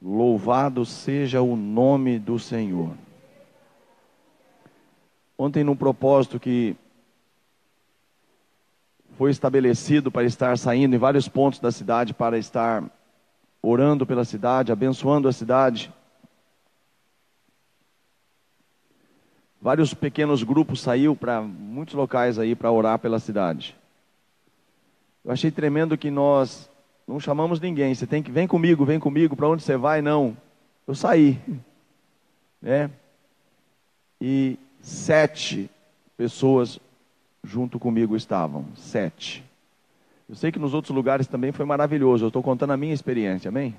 Louvado seja o nome do Senhor. Ontem, num propósito que foi estabelecido para estar saindo em vários pontos da cidade, para estar orando pela cidade, abençoando a cidade, vários pequenos grupos saíram para muitos locais aí para orar pela cidade. Eu achei tremendo que nós não chamamos ninguém. Você tem que, vem comigo, para onde você vai? Não, eu saí, né? E 7 pessoas junto comigo estavam, 7. Eu sei que nos outros lugares também foi maravilhoso, eu estou contando a minha experiência, amém?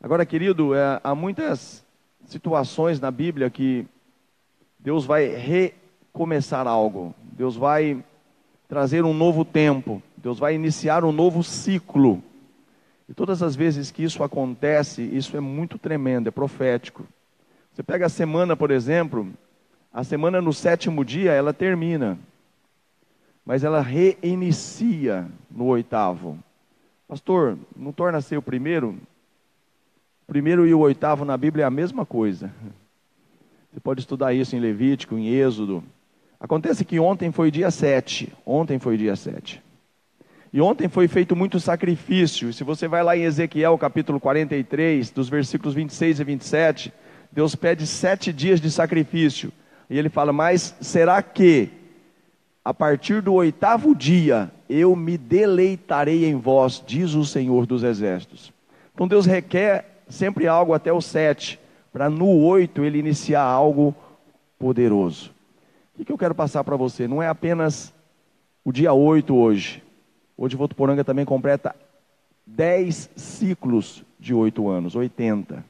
Agora, querido, há muitas situações na Bíblia que Deus vai recomeçar algo, Deus vai trazer um novo tempo, Deus vai iniciar um novo ciclo. E todas as vezes que isso acontece, isso é muito tremendo, é profético. Você pega a semana, por exemplo, a semana no 7º dia, ela termina, mas ela reinicia no 8º. Pastor, não torna ser o primeiro? O primeiro e o 8º na Bíblia é a mesma coisa. Você pode estudar isso em Levítico, em Êxodo. Acontece que ontem foi dia 7. E ontem foi feito muito sacrifício. Se você vai lá em Ezequiel capítulo 43, dos versículos 26 e 27, Deus pede 7 dias de sacrifício. E ele fala, mas será que a partir do 8º dia eu me deleitarei em vós, diz o Senhor dos Exércitos. Então Deus requer sempre algo até o 7, para no 8 ele iniciar algo poderoso. O que eu quero passar para você? Não é apenas o dia 8 hoje. Hoje Votuporanga também completa 10 ciclos de 8 anos, 80.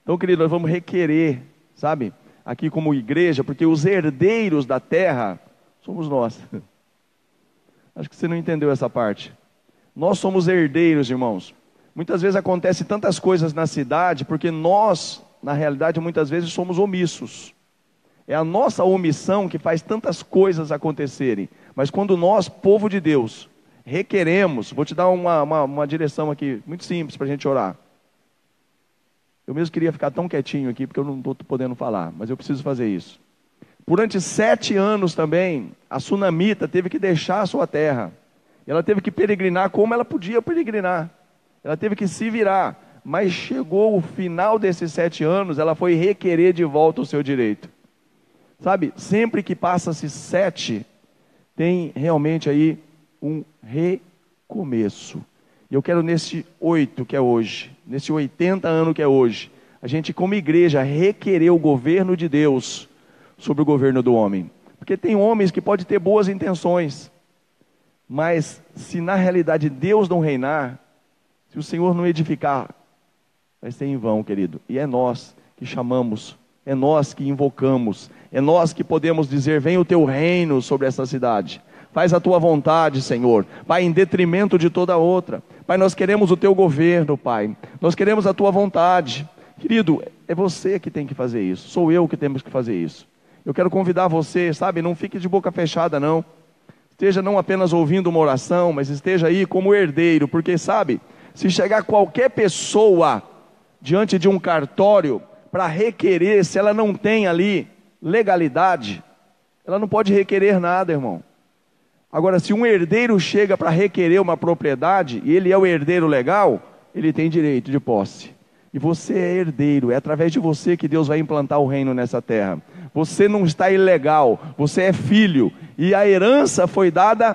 Então, querido, nós vamos requerer, sabe, aqui como igreja, porque os herdeiros da terra somos nós. Acho que você não entendeu essa parte. Nós somos herdeiros, irmãos. Muitas vezes acontece tantas coisas na cidade, porque nós, na realidade, muitas vezes somos omissos. É a nossa omissão que faz tantas coisas acontecerem. Mas quando nós, povo de Deus, requeremos, vou te dar uma direção aqui, muito simples para a gente orar. Eu mesmo queria ficar tão quietinho aqui, porque eu não estou podendo falar, mas eu preciso fazer isso. Durante 7 anos também, a sunamita teve que deixar a sua terra. Ela teve que peregrinar como ela podia peregrinar. Ela teve que se virar. Mas chegou o final desses 7 anos, ela foi requerer de volta o seu direito. Sabe, sempre que passa-se 7, tem realmente aí um recomeço. E eu quero nesse 8 que é hoje, nesse 80 ano que é hoje, a gente como igreja requerer o governo de Deus sobre o governo do homem. Porque tem homens que podem ter boas intenções, mas se na realidade Deus não reinar, se o Senhor não edificar, vai ser em vão, querido. E é nós que chamamos, é nós que invocamos, é nós que podemos dizer, vem o teu reino sobre essa cidade. Faz a tua vontade, Senhor. Pai, em detrimento de toda outra. Pai, nós queremos o teu governo, Pai. Nós queremos a tua vontade. Querido, é você que tem que fazer isso. Sou eu que temos que fazer isso. Eu quero convidar você, sabe, não fique de boca fechada, não. Esteja não apenas ouvindo uma oração, mas esteja aí como herdeiro. Porque, sabe, se chegar qualquer pessoa diante de um cartório para requerer, se ela não tem ali legalidade, ela não pode requerer nada, irmão. Agora, se um herdeiro chega para requerer uma propriedade, e ele é o herdeiro legal, ele tem direito de posse. E você é herdeiro, é através de você que Deus vai implantar o reino nessa terra. Você não está ilegal, você é filho, e a herança foi dada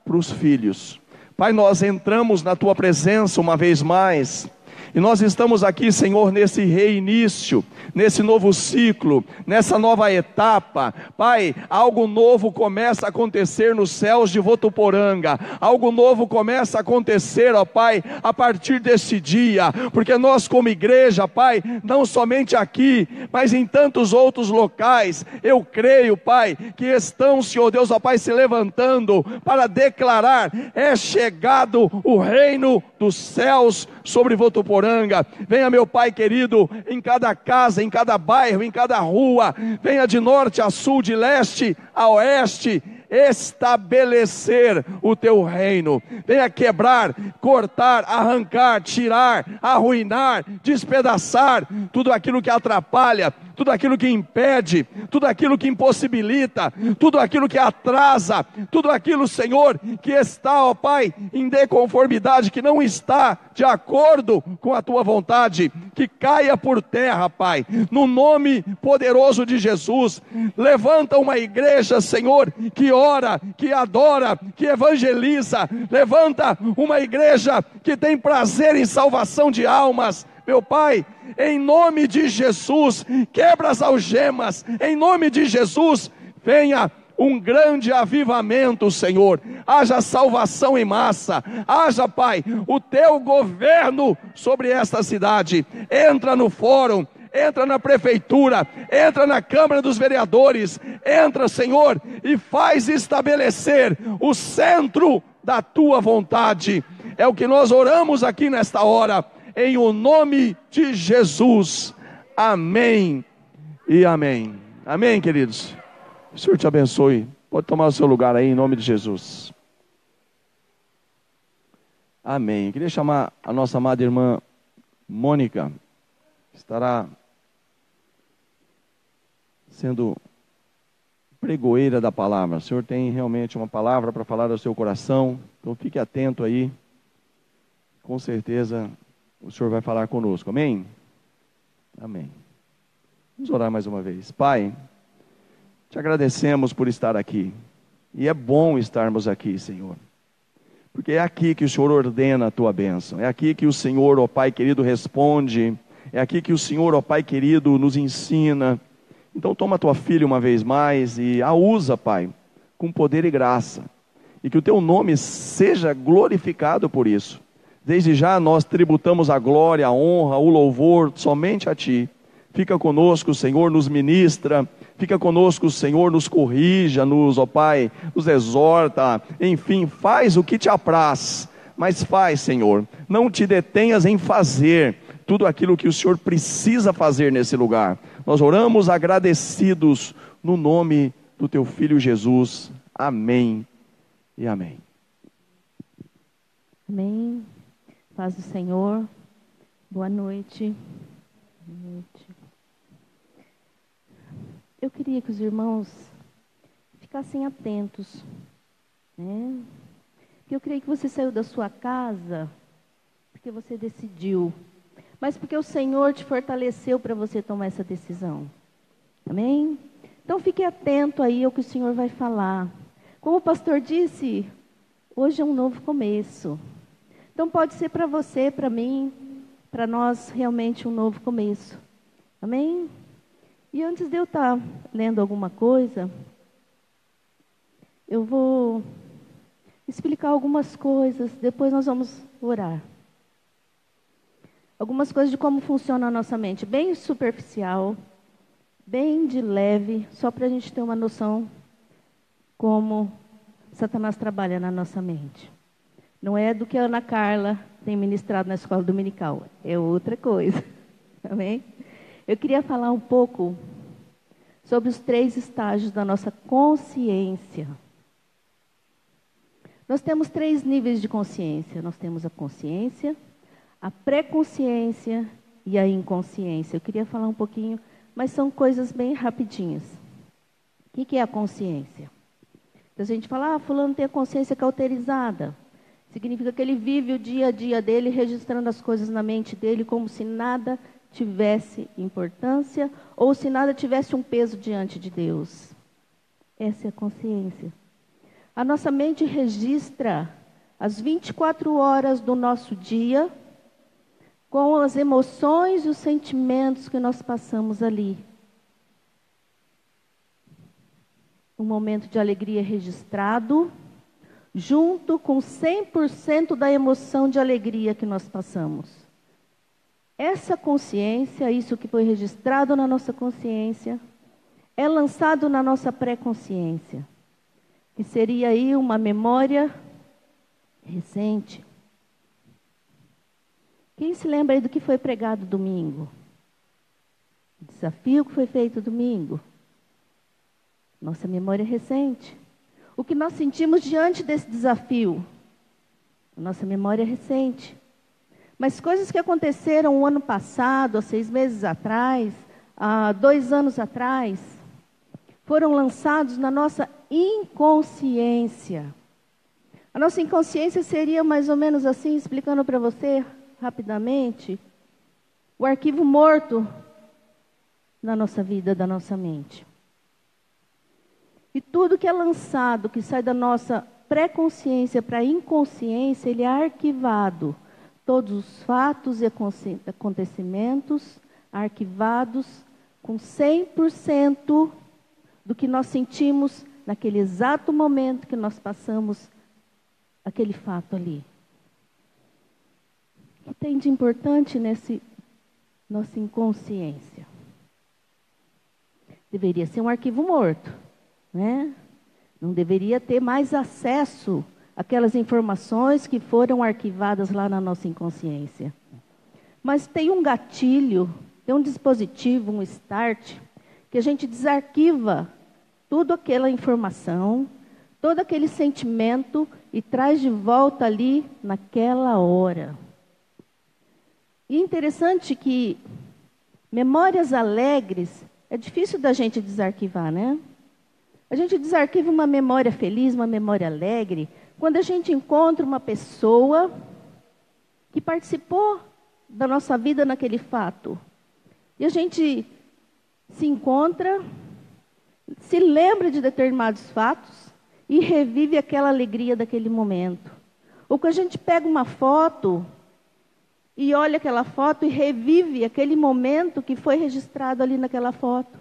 para os filhos. Pai, nós entramos na tua presença uma vez mais, e nós estamos aqui, Senhor, nesse reinício, nesse novo ciclo, nessa nova etapa. Pai, algo novo começa a acontecer nos céus de Votuporanga. Algo novo começa a acontecer, ó Pai, a partir desse dia. Porque nós como igreja, Pai, não somente aqui, mas em tantos outros locais, eu creio, Pai, que estão, Senhor Deus, ó Pai, se levantando para declarar, é chegado o reino dos céus sobre Votuporanga. Venha, meu Pai querido, em cada casa, em cada bairro, em cada rua, venha de norte a sul, de leste a oeste, estabelecer o teu reino. Venha quebrar, cortar, arrancar, tirar, arruinar, despedaçar tudo aquilo que atrapalha, tudo aquilo que impede, tudo aquilo que impossibilita, tudo aquilo que atrasa, tudo aquilo, Senhor, que está, ó Pai, em deconformidade, que não está de acordo com a tua vontade, que caia por terra, Pai, no nome poderoso de Jesus. Levanta uma igreja, Senhor, que ora, que adora, que evangeliza. Levanta uma igreja que tem prazer em salvação de almas. Meu Pai, em nome de Jesus, quebra as algemas, em nome de Jesus, venha um grande avivamento, Senhor, haja salvação em massa, haja, Pai, o teu governo sobre esta cidade. Entra no fórum, entra na prefeitura, entra na Câmara dos Vereadores, entra, Senhor, e faz estabelecer o centro da tua vontade. É o que nós oramos aqui nesta hora, em o nome de Jesus. Amém e amém. Amém, queridos. O Senhor te abençoe. Pode tomar o seu lugar aí, em nome de Jesus. Amém. Queria chamar a nossa amada irmã Mônica, que estará sendo pregoeira da palavra. O Senhor tem realmente uma palavra para falar ao seu coração, então fique atento aí. Com certeza o Senhor vai falar conosco, amém? Amém. Vamos orar mais uma vez. Pai, te agradecemos por estar aqui, e é bom estarmos aqui, Senhor, porque é aqui que o Senhor ordena a tua bênção, é aqui que o Senhor, ó Pai querido, responde, é aqui que o Senhor, ó Pai querido, nos ensina. Então toma a tua filha uma vez mais e a usa, Pai, com poder e graça, e que o teu nome seja glorificado por isso. Desde já nós tributamos a glória, a honra, o louvor somente a Ti. Fica conosco, Senhor, nos ministra. Fica conosco, Senhor, nos corrija, ó Pai, nos exorta. Enfim, faz o que te apraz. Mas faz, Senhor, não te detenhas em fazer tudo aquilo que o Senhor precisa fazer nesse lugar. Nós oramos agradecidos no nome do Teu Filho Jesus. Amém e amém. Amém. Paz do Senhor, boa noite. Boa noite. Eu queria que os irmãos ficassem atentos, né? Porque eu creio que você saiu da sua casa porque você decidiu, mas porque o Senhor te fortaleceu para você tomar essa decisão. Amém? Então fique atento aí ao que o Senhor vai falar. Como o pastor disse, hoje é um novo começo. Então pode ser para você, para mim, para nós realmente um novo começo. Amém? E antes de eu estar lendo alguma coisa, eu vou explicar algumas coisas, depois nós vamos orar. Algumas coisas de como funciona a nossa mente, bem superficial, bem de leve, só para a gente ter uma noção como Satanás trabalha na nossa mente. Não é do que a Ana Carla tem ministrado na escola dominical, é outra coisa. Amém? Eu queria falar um pouco sobre os 3 estágios da nossa consciência. Nós temos 3 níveis de consciência. Nós temos a consciência, a pré-consciência e a inconsciência. Eu queria falar um pouquinho, mas são coisas bem rapidinhas. O que é a consciência? A gente fala, fulano tem a consciência cauterizada. Significa que ele vive o dia a dia dele, registrando as coisas na mente dele, como se nada tivesse importância, ou se nada tivesse um peso diante de Deus. Essa é a consciência. A nossa mente registra as 24 horas do nosso dia, com as emoções e os sentimentos que nós passamos ali. Um momento de alegria registrado, junto com 100% da emoção de alegria que nós passamos. Essa consciência, isso que foi registrado na nossa consciência, é lançado na nossa pré-consciência, que seria aí uma memória recente. Quem se lembra aí do que foi pregado domingo? O desafio que foi feito domingo. Nossa memória recente. o que nós sentimos diante desse desafio. A nossa memória é recente. Mas coisas que aconteceram o ano passado, há 6 meses atrás, há 2 anos atrás, foram lançados na nossa inconsciência. A nossa inconsciência seria mais ou menos assim, explicando para você rapidamente, o arquivo morto na nossa vida, da nossa mente. E tudo que é lançado, que sai da nossa pré-consciência para a inconsciência, ele é arquivado. Todos os fatos e acontecimentos arquivados com 100% do que nós sentimos naquele exato momento que nós passamos aquele fato ali. O que tem de importante nesse nossa inconsciência? Deveria ser um arquivo morto, né? Não deveria ter mais acesso àquelas informações que foram arquivadas lá na nossa inconsciência. Mas tem um gatilho, tem um dispositivo, um start, que a gente desarquiva toda aquela informação, todo aquele sentimento e traz de volta ali naquela hora. E é interessante que memórias alegres é difícil da gente desarquivar, né? A gente desarquiva uma memória feliz, uma memória alegre, quando a gente encontra uma pessoa que participou da nossa vida naquele fato. E a gente se encontra, se lembra de determinados fatos e revive aquela alegria daquele momento. Ou que a gente pega uma foto e olha aquela foto e revive aquele momento que foi registrado ali naquela foto.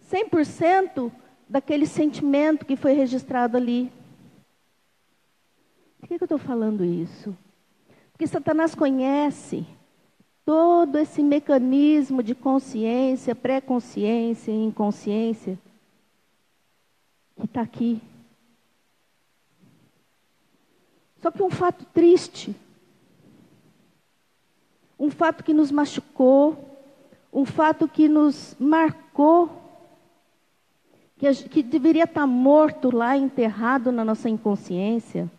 100% daquele sentimento que foi registrado ali. Por que eu estou falando isso? Porque Satanás conhece todo esse mecanismo de consciência, pré-consciência e inconsciência que está aqui. Só que um fato triste, um fato que nos machucou, um fato que nos marcou, que deveria estar morto lá, enterrado na nossa inconsciência.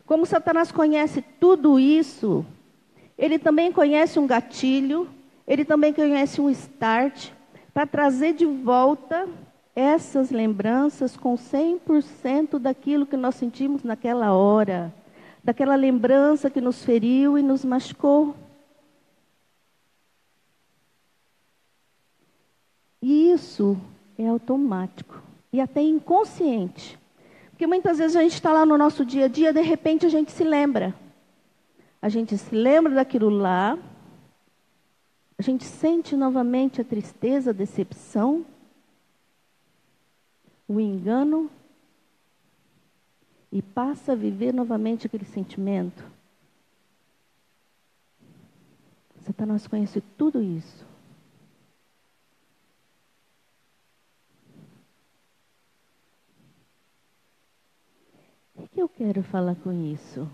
Como Satanás conhece tudo isso, ele também conhece um gatilho, ele também conhece um start, para trazer de volta essas lembranças com 100% daquilo que nós sentimos naquela hora, daquela lembrança que nos feriu e nos machucou. E isso é automático e até inconsciente. Porque muitas vezes a gente está lá no nosso dia a dia, de repente a gente se lembra. A gente se lembra daquilo lá, a gente sente novamente a tristeza, a decepção, o engano, e passa a viver novamente aquele sentimento. Satanás conhece tudo isso. O que eu quero falar com isso?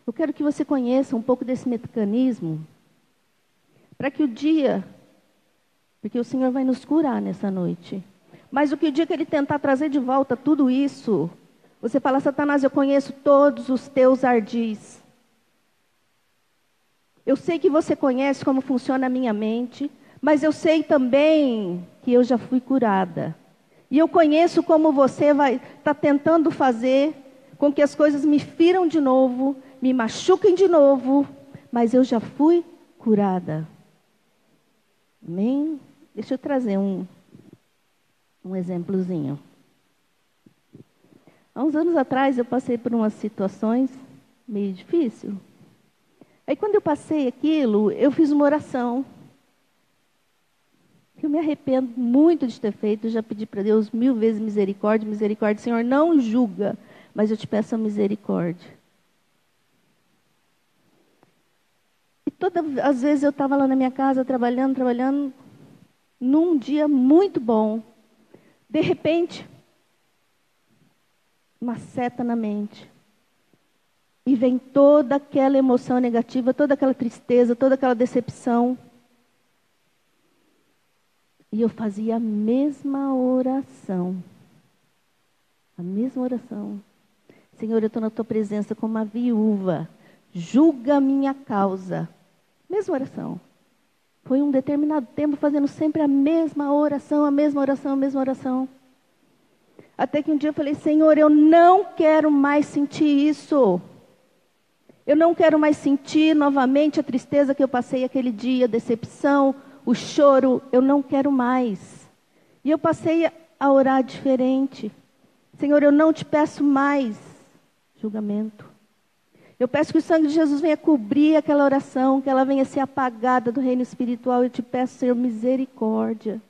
Eu quero que você conheça um pouco desse mecanismo, para que o dia, porque o Senhor vai nos curar nessa noite, mas o dia que Ele tentar trazer de volta tudo isso, você fala: Satanás, eu conheço todos os teus ardis. Eu sei que você conhece como funciona a minha mente, mas eu sei também que eu já fui curada. E eu conheço como você vai estar tentando fazer com que as coisas me firam de novo, me machuquem de novo, mas eu já fui curada. Amém? Deixa eu trazer um exemplozinho. Há uns anos atrás eu passei por umas situações meio difíceis. Aí quando eu passei aquilo, eu fiz uma oração. Eu me arrependo muito de ter feito, eu já pedi para Deus 1000 vezes misericórdia, misericórdia. Senhor, não julga, mas eu te peço a misericórdia. E todas as vezes eu estava lá na minha casa, trabalhando, num dia muito bom. De repente, uma seta na mente. E vem toda aquela emoção negativa, toda aquela tristeza, toda aquela decepção. E eu fazia a mesma oração. A mesma oração. Senhor, eu estou na tua presença como uma viúva. Julga a minha causa. Mesma oração. Foi um determinado tempo fazendo sempre a mesma oração, a mesma oração, a mesma oração. Até que um dia eu falei, Senhor, eu não quero mais sentir isso. Eu não quero mais sentir novamente a tristeza que eu passei aquele dia, a decepção, o choro. Eu não quero mais. E eu passei a orar diferente. Senhor, eu não te peço mais julgamento. Eu peço que o sangue de Jesus venha cobrir aquela oração, que ela venha ser apagada do reino espiritual. Eu te peço, Senhor, misericórdia.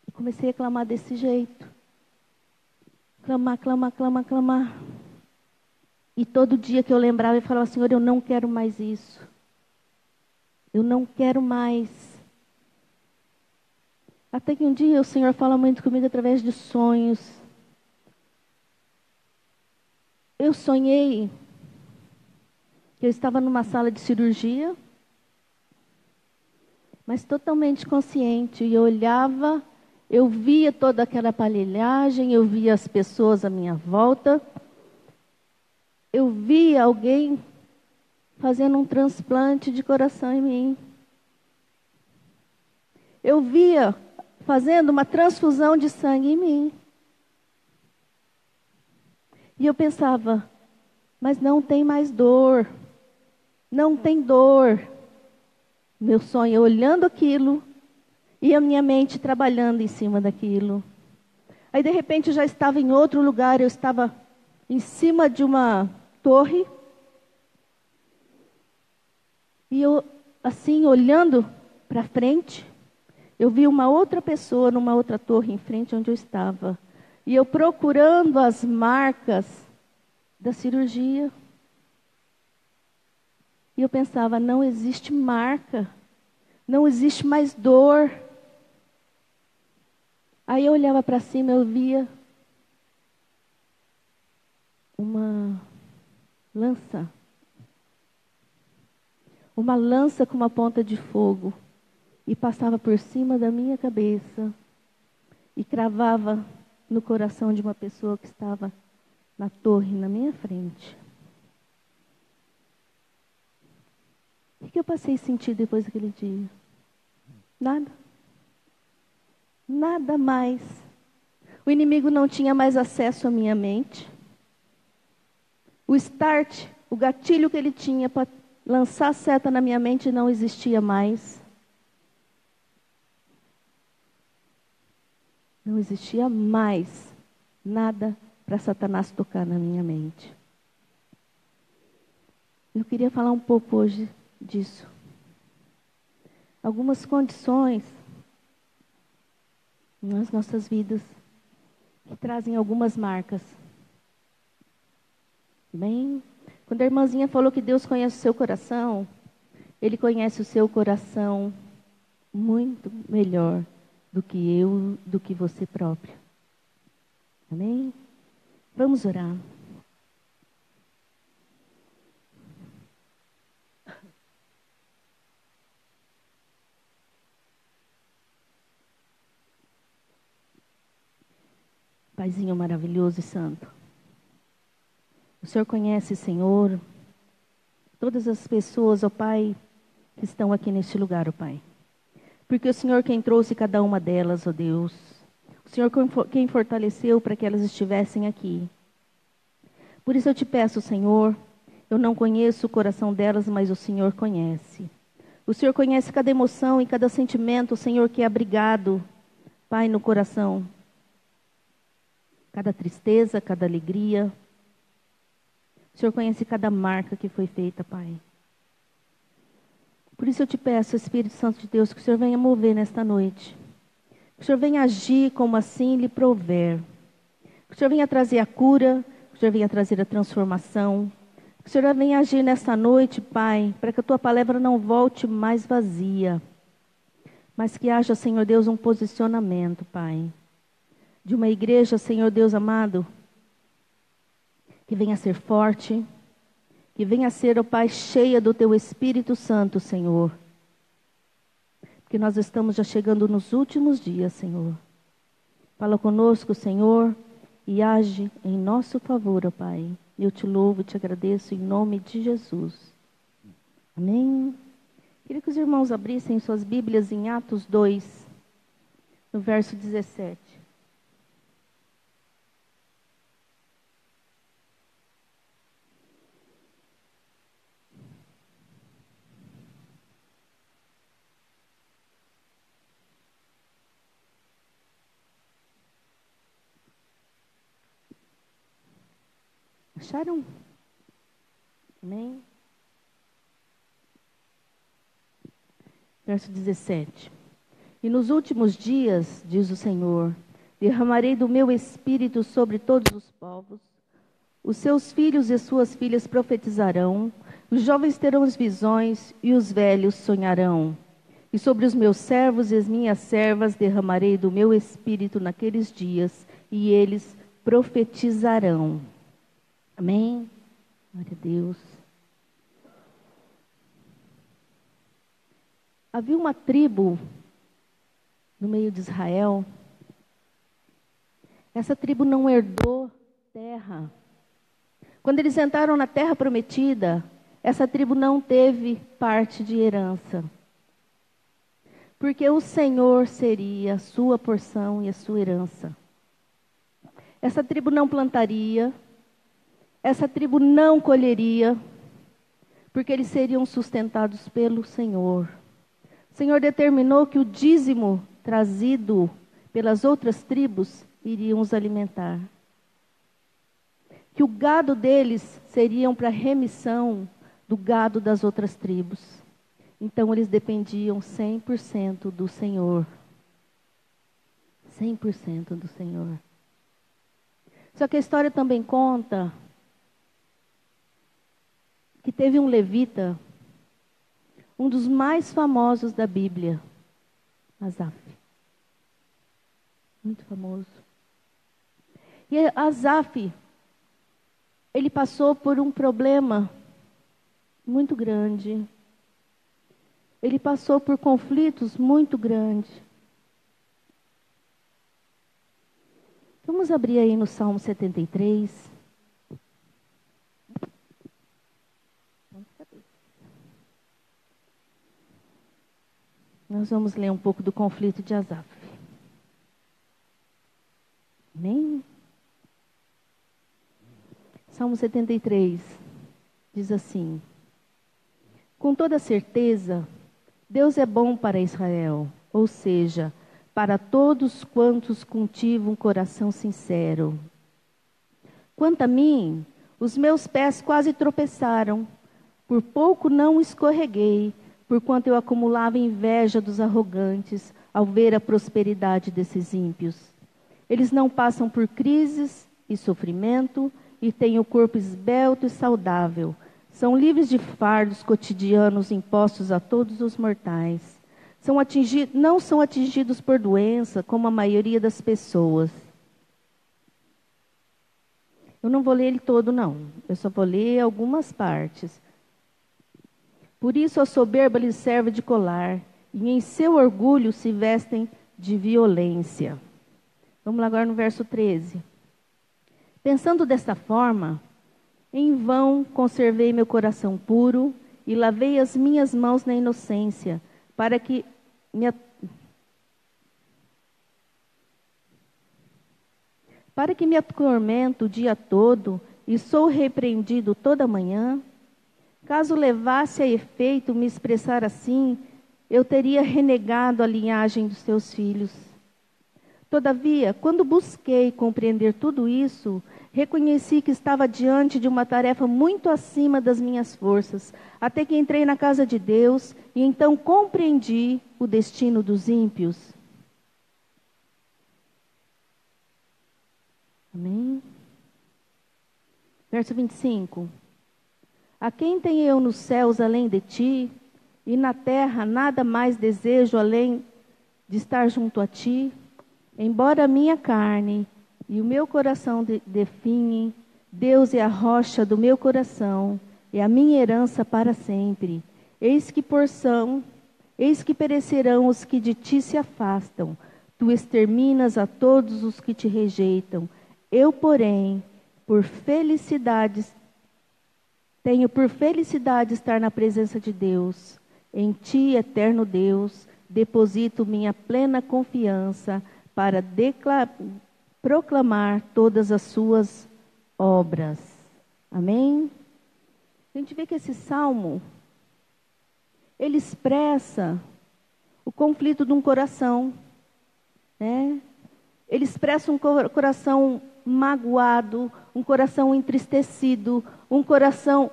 E comecei a clamar desse jeito. Clamar, clamar, clamar, clamar. E todo dia que eu lembrava, eu falava, Senhor, eu não quero mais isso. Eu não quero mais. Até que um dia o Senhor fala muito comigo através de sonhos. Eu sonhei que eu estava numa sala de cirurgia, mas totalmente consciente. E eu olhava, eu via toda aquela aparelhagem, eu via as pessoas à minha volta. Eu via alguém fazendo um transplante de coração em mim. Eu via fazendo uma transfusão de sangue em mim. E eu pensava, mas não tem mais dor. Não tem dor. Meu sonho, olhando aquilo, e a minha mente trabalhando em cima daquilo. Aí de repente eu já estava em outro lugar, eu estava em cima de uma torre. E eu, assim, olhando para frente, eu vi uma outra pessoa numa outra torre em frente onde eu estava. E eu procurando as marcas da cirurgia. E eu pensava, não existe marca. Não existe mais dor. Aí eu olhava para cima, eu via uma lança. Uma lança com uma ponta de fogo. E passava por cima da minha cabeça. E cravava no coração de uma pessoa que estava na torre, na minha frente. O que eu passei a sentir depois daquele dia? Nada. Nada mais. O inimigo não tinha mais acesso à minha mente. O start, o gatilho que ele tinha para lançar a seta na minha mente não existia mais. Não existia mais nada para Satanás tocar na minha mente. Eu queria falar um pouco hoje disso. Algumas condições nas nossas vidas que trazem algumas marcas. Bem, quando a irmãzinha falou que Deus conhece o seu coração, Ele conhece o seu coração muito melhor do que eu, do que você próprio. Amém? Vamos orar. Paizinho maravilhoso e santo. O Senhor conhece, Senhor, todas as pessoas, ó Pai, que estão aqui neste lugar, ó Pai. Porque o Senhor quem trouxe cada uma delas, ó Deus. O Senhor quem fortaleceu para que elas estivessem aqui. Por isso eu te peço, Senhor, eu não conheço o coração delas, mas o Senhor conhece. O Senhor conhece cada emoção e cada sentimento, Senhor, que é abrigado, Pai, no coração. Cada tristeza, cada alegria. O Senhor conhece cada marca que foi feita, Pai. Por isso eu te peço, Espírito Santo de Deus, que o Senhor venha mover nesta noite. Que o Senhor venha agir como assim lhe prover. Que o Senhor venha trazer a cura, que o Senhor venha trazer a transformação. Que o Senhor venha agir nesta noite, Pai, para que a Tua palavra não volte mais vazia. Mas que haja, Senhor Deus, um posicionamento, Pai. De uma igreja, Senhor Deus amado, que venha a ser forte, que venha a ser, ó Pai, cheia do Teu Espírito Santo, Senhor. Porque nós estamos já chegando nos últimos dias, Senhor. Fala conosco, Senhor, e age em nosso favor, ó Pai. Eu te louvo e te agradeço em nome de Jesus. Amém. Queria que os irmãos abrissem suas Bíblias em Atos 2, no verso 17. Acharam? Amém? Verso 17. E nos últimos dias, diz o Senhor, derramarei do meu espírito sobre todos os povos. Os seus filhos e suas filhas profetizarão, os jovens terão as visões e os velhos sonharão. E sobre os meus servos e as minhas servas derramarei do meu espírito naqueles dias, e eles profetizarão. Amém? Glória a Deus. Havia uma tribo no meio de Israel. Essa tribo não herdou terra. Quando eles entraram na terra prometida, essa tribo não teve parte de herança. Porque o Senhor seria a sua porção e a sua herança. Essa tribo não plantaria, essa tribo não colheria, porque eles seriam sustentados pelo Senhor. O Senhor determinou que o dízimo trazido pelas outras tribos iriam os alimentar. Que o gado deles seriam para remissão do gado das outras tribos. Então eles dependiam 100% do Senhor. 100% do Senhor. Só que a história também conta que teve um levita, um dos mais famosos da Bíblia, Asaf. Muito famoso. E Asaf, ele passou por um problema muito grande. Ele passou por conflitos muito grandes. Vamos abrir aí no Salmo 73. Nós vamos ler um pouco do conflito de Asaf. Amém? Salmo 73 diz assim: com toda certeza, Deus é bom para Israel, ou seja, para todos quantos cultivam um coração sincero. Quanto a mim, os meus pés quase tropeçaram, por pouco não escorreguei, porquanto eu acumulava inveja dos arrogantes ao ver a prosperidade desses ímpios. Eles não passam por crises e sofrimento e têm o corpo esbelto e saudável. São livres de fardos cotidianos impostos a todos os mortais. Não são atingidos por doença, como a maioria das pessoas. Eu não vou ler ele todo, não. Eu só vou ler algumas partes. Por isso a soberba lhes serve de colar, e em seu orgulho se vestem de violência. Vamos lá agora no verso 13. Pensando desta forma, em vão conservei meu coração puro e lavei as minhas mãos na inocência, para que me atormento o dia todo e sou repreendido toda manhã. Caso levasse a efeito me expressar assim, eu teria renegado a linhagem dos teus filhos. Todavia, quando busquei compreender tudo isso, reconheci que estava diante de uma tarefa muito acima das minhas forças, até que entrei na casa de Deus e então compreendi o destino dos ímpios. Amém? Verso 25. A quem tenho eu nos céus além de ti, e na terra nada mais desejo além de estar junto a ti? Embora a minha carne e o meu coração definhem, Deus é a rocha do meu coração, é a minha herança para sempre. Eis que perecerão os que de ti se afastam. Tu exterminas a todos os que te rejeitam. Eu, porém, tenho por felicidade estar na presença de Deus. Em ti, eterno Deus, deposito minha plena confiança para proclamar todas as suas obras. Amém? A gente vê que esse salmo, ele expressa o conflito de um coração, né? Ele expressa um coração magoado, um coração entristecido, um coração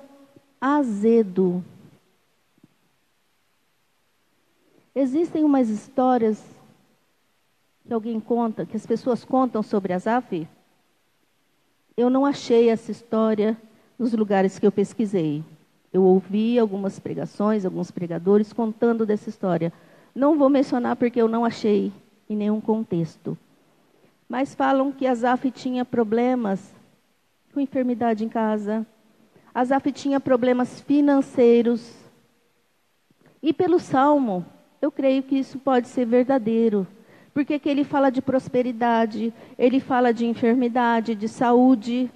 azedo. Existem umas histórias que alguém conta, que as pessoas contam sobre Asaf. Eu não achei essa história nos lugares que eu pesquisei. Eu ouvi algumas pregações, alguns pregadores contando dessa história. Não vou mencionar porque eu não achei em nenhum contexto. Mas falam que Asaf tinha problemas com enfermidade em casa. Asaf tinha problemas financeiros. E pelo Salmo, eu creio que isso pode ser verdadeiro. Porque que ele fala de prosperidade, ele fala de enfermidade, de saúde.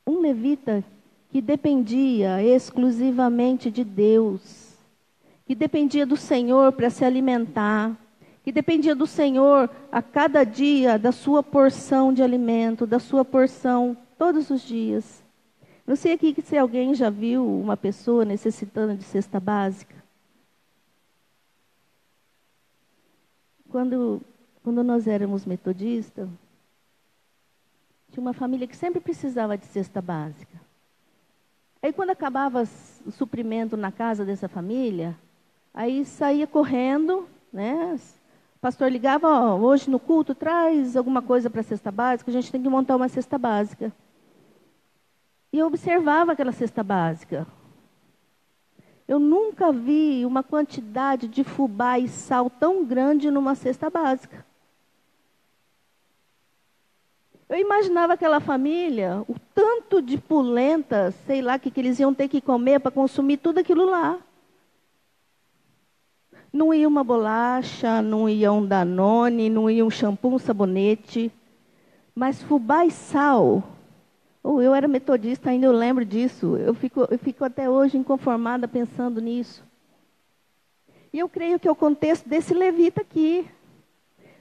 Um levita que dependia exclusivamente de Deus, que dependia do Senhor para se alimentar, que dependia do Senhor a cada dia da sua porção de alimento, da sua porção todos os dias. Não sei aqui se alguém já viu uma pessoa necessitando de cesta básica. Quando nós éramos metodistas, tinha uma família que sempre precisava de cesta básica. Aí quando acabava o suprimento na casa dessa família, aí saía correndo, né? O pastor ligava, hoje no culto, traz alguma coisa para a cesta básica, a gente tem que montar uma cesta básica. E eu observava aquela cesta básica. Eu nunca vi uma quantidade de fubá e sal tão grande numa cesta básica. Eu imaginava aquela família, o tanto de polenta, sei lá, que eles iam ter que comer para consumir tudo aquilo lá. Não ia uma bolacha, não ia um Danone, não ia um shampoo, um sabonete. Mas fubá e sal. Eu era metodista, ainda eu lembro disso. Eu fico até hoje inconformada pensando nisso. E eu creio que é o contexto desse levita aqui.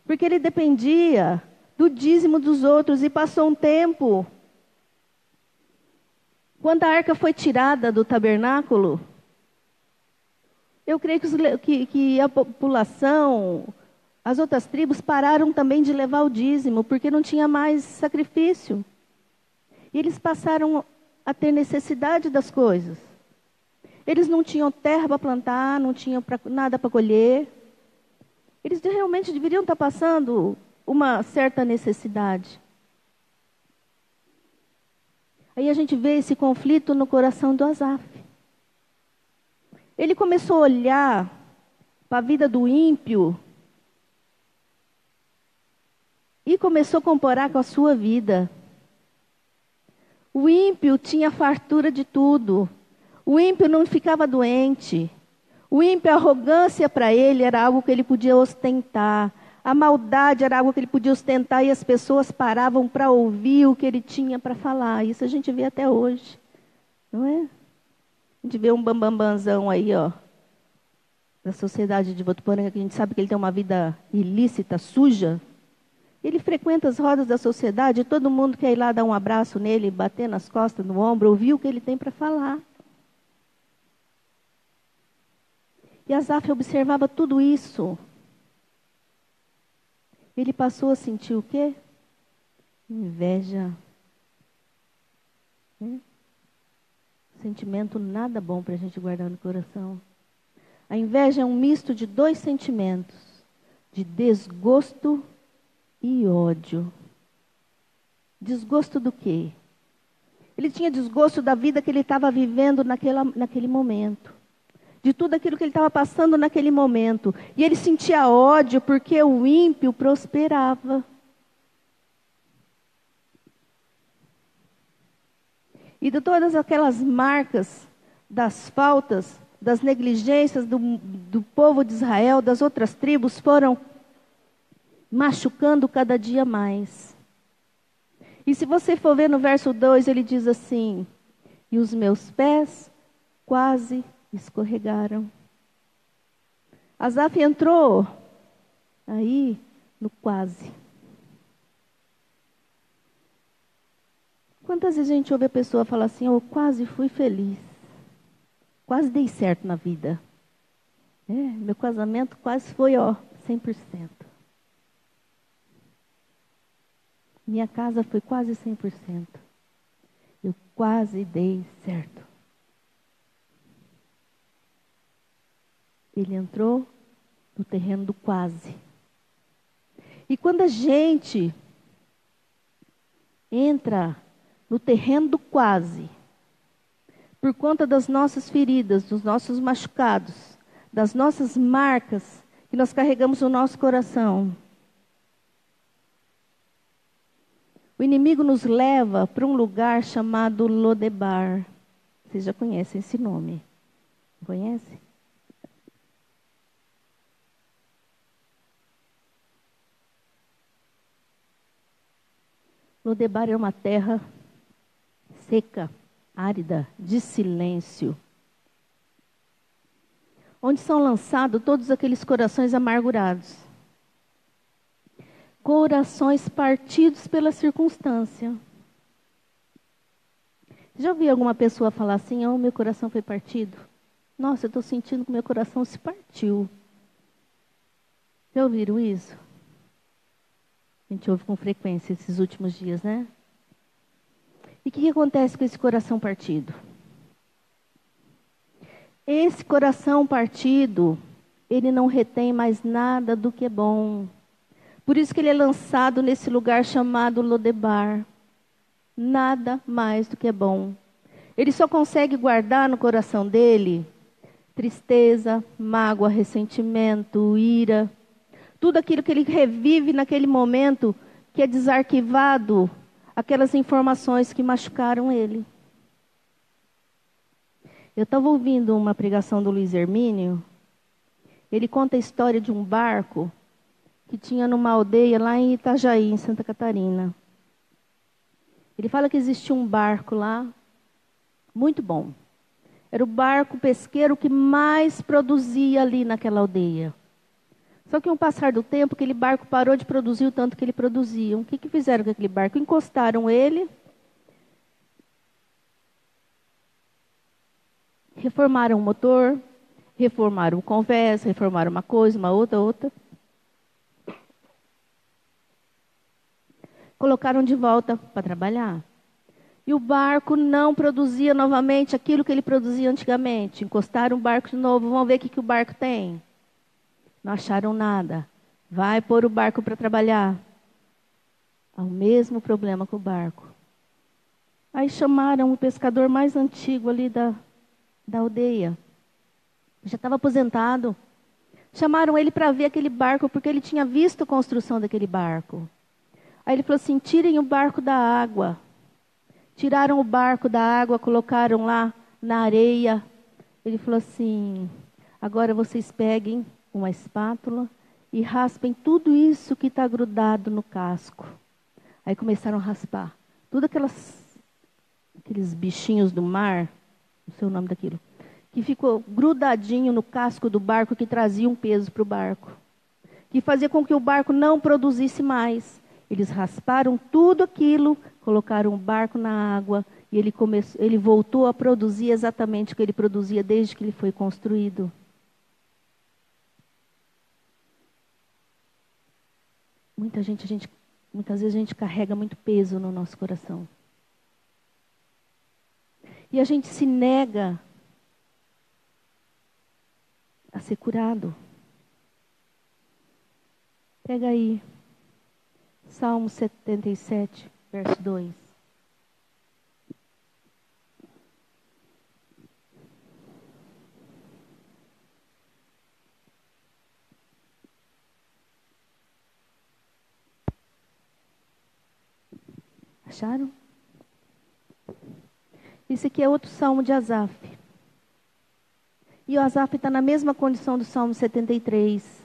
Porque ele dependia do dízimo dos outros. E passou um tempo. Quando a arca foi tirada do tabernáculo, eu creio que a população, as outras tribos, pararam também de levar o dízimo, porque não tinha mais sacrifício. E eles passaram a ter necessidade das coisas. Eles não tinham terra para plantar, não tinham nada para colher. Eles realmente deveriam estar passando uma certa necessidade. Aí a gente vê esse conflito no coração do Asaf. Ele começou a olhar para a vida do ímpio e começou a comparar com a sua vida. O ímpio tinha fartura de tudo. O ímpio não ficava doente. O ímpio, a arrogância para ele era algo que ele podia ostentar. A maldade era algo que ele podia ostentar e as pessoas paravam para ouvir o que ele tinha para falar. Isso a gente vê até hoje, não é? A gente vê um bambambanzão aí, da sociedade de Votuporanga, que a gente sabe que ele tem uma vida ilícita, suja. Ele frequenta as rodas da sociedade e todo mundo quer ir lá dar um abraço nele, bater nas costas, no ombro, ouvir o que ele tem para falar. E Asaf observava tudo isso. Ele passou a sentir o quê? Inveja. Sentimento nada bom para a gente guardar no coração. A inveja é um misto de dois sentimentos. De desgosto e ódio. Desgosto do quê? Ele tinha desgosto da vida que ele estava vivendo naquele momento. De tudo aquilo que ele estava passando naquele momento. E ele sentia ódio porque o ímpio prosperava. E de todas aquelas marcas das faltas, das negligências do povo de Israel, das outras tribos, foram machucando cada dia mais. E se você for ver no verso 2, ele diz assim: e os meus pés quase escorregaram. Asaf entrou aí no quase. Quantas vezes a gente ouve a pessoa falar assim: eu quase fui feliz, quase dei certo na vida. Meu casamento quase foi, 100%. Minha casa foi quase 100%. Eu quase dei certo. Ele entrou no terreno do quase. E quando a gente entra no terreno do quase, por conta das nossas feridas, dos nossos machucados, das nossas marcas que nós carregamos no nosso coração, o inimigo nos leva para um lugar chamado Lodebar. Vocês já conhecem esse nome? Conhece? Lodebar é uma terra seca, árida, de silêncio, onde são lançados todos aqueles corações amargurados, corações partidos pela circunstância. Já ouviu alguma pessoa falar assim: meu coração foi partido? Nossa, eu estou sentindo que meu coração se partiu. Já ouviram isso? A gente ouve com frequência esses últimos dias, né? E o que acontece com esse coração partido? Esse coração partido, ele não retém mais nada do que é bom. Por isso que ele é lançado nesse lugar chamado Lodebar. Nada mais do que é bom. Ele só consegue guardar no coração dele tristeza, mágoa, ressentimento, ira. Tudo aquilo que ele revive naquele momento, que é desarquivado, aquelas informações que machucaram ele. Eu estava ouvindo uma pregação do Luiz Hermínio. Ele conta a história de um barco que tinha numa aldeia lá em Itajaí, em Santa Catarina. Ele fala que existia um barco lá, muito bom. Era o barco pesqueiro que mais produzia ali naquela aldeia. Só que com o passar do tempo, aquele barco parou de produzir o tanto que ele produzia. O que fizeram com aquele barco? Encostaram ele, reformaram o motor, reformaram o convés, reformaram uma coisa, uma outra. Colocaram de volta para trabalhar. E o barco não produzia novamente aquilo que ele produzia antigamente. Encostaram o barco de novo, vamos ver o que o barco tem. Não acharam nada. Vai pôr o barco para trabalhar. Há o mesmo problema com o barco. Aí chamaram o pescador mais antigo ali da aldeia. Já estava aposentado. Chamaram ele para ver aquele barco, porque ele tinha visto a construção daquele barco. Aí ele falou assim: tirem o barco da água. Tiraram o barco da água, colocaram lá na areia. Ele falou assim: agora vocês peguem uma espátula e raspem tudo isso que está grudado no casco. Aí começaram a raspar. Tudo aqueles bichinhos do mar, não sei o nome daquilo, que ficou grudadinho no casco do barco, que trazia um peso para o barco. Que fazia com que o barco não produzisse mais. Eles rasparam tudo aquilo, colocaram o barco na água e ele voltou a produzir exatamente o que ele produzia desde que ele foi construído. Muitas vezes a gente carrega muito peso no nosso coração. E a gente se nega a ser curado. Pega aí. Salmo 77, verso 2. Acharam? Esse aqui é outro salmo de Asaf. E o Asaf está na mesma condição do Salmo 73.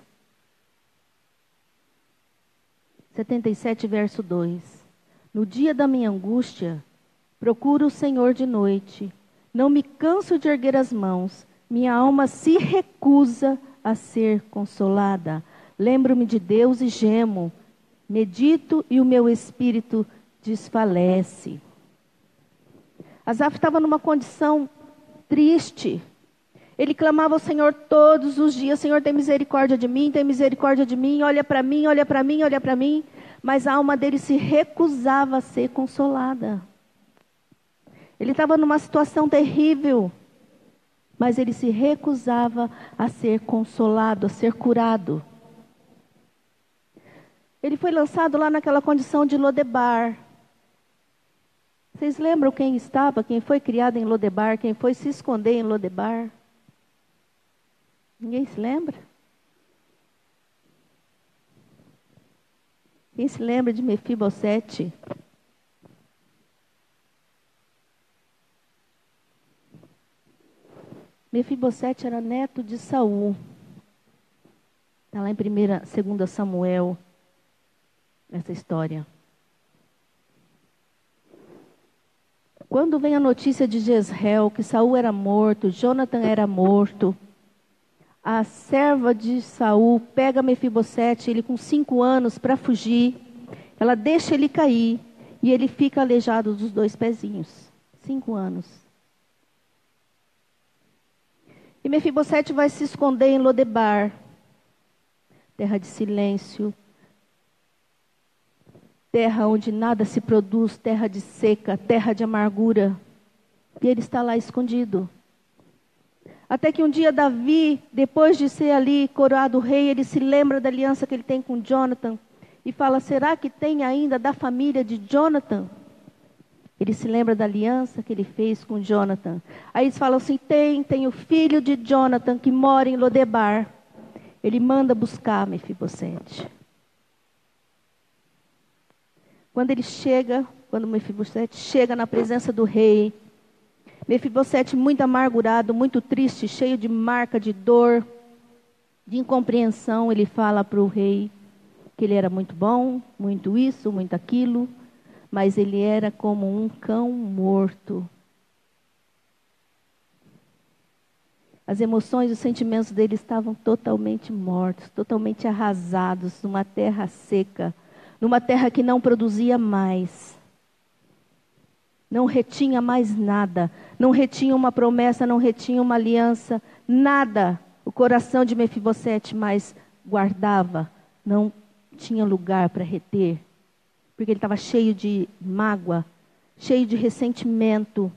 77, verso 2. No dia da minha angústia, procuro o Senhor de noite. Não me canso de erguer as mãos. Minha alma se recusa a ser consolada. Lembro-me de Deus e gemo. Medito e o meu espírito desfalece. Asaf estava numa condição triste. Ele clamava ao Senhor todos os dias: Senhor, tem misericórdia de mim, tem misericórdia de mim, olha para mim, olha para mim, olha para mim. Mas a alma dele se recusava a ser consolada. Ele estava numa situação terrível, mas ele se recusava a ser consolado, a ser curado. Ele foi lançado lá naquela condição de Lodebar. Vocês lembram quem estava, quem foi criado em Lodebar, quem foi se esconder em Lodebar? Ninguém se lembra? Quem se lembra de Mefibosete? Mefibosete era neto de Saul. Está lá em 2 Samuel, essa história. Quando vem a notícia de Jezreel, que Saul era morto, Jonathan era morto, a serva de Saul pega Mefibosete, ele com 5 anos, para fugir. Ela deixa ele cair e ele fica aleijado dos 2 pezinhos. 5 anos. E Mefibosete vai se esconder em Lodebar, terra de silêncio, terra onde nada se produz, terra de seca, terra de amargura. E ele está lá escondido. Até que um dia Davi, depois de ser ali coroado rei, ele se lembra da aliança que ele tem com Jonathan. E fala: será que tem ainda da família de Jonathan? Ele se lembra da aliança que ele fez com Jonathan. Aí eles falam assim: tem o filho de Jonathan que mora em Lodebar. Ele manda buscar Mefibosete. Quando Mefibosete chega na presença do rei, Mefibosete muito amargurado, muito triste, cheio de marca, de dor, de incompreensão, ele fala para o rei que ele era muito bom, muito isso, muito aquilo, mas ele era como um cão morto. As emoções e os sentimentos dele estavam totalmente mortos, totalmente arrasados, numa terra seca, numa terra que não produzia mais. Não retinha mais nada, não retinha uma promessa, não retinha uma aliança, nada. O coração de Mefibosete mais guardava, não tinha lugar para reter, porque ele estava cheio de mágoa, cheio de ressentimento.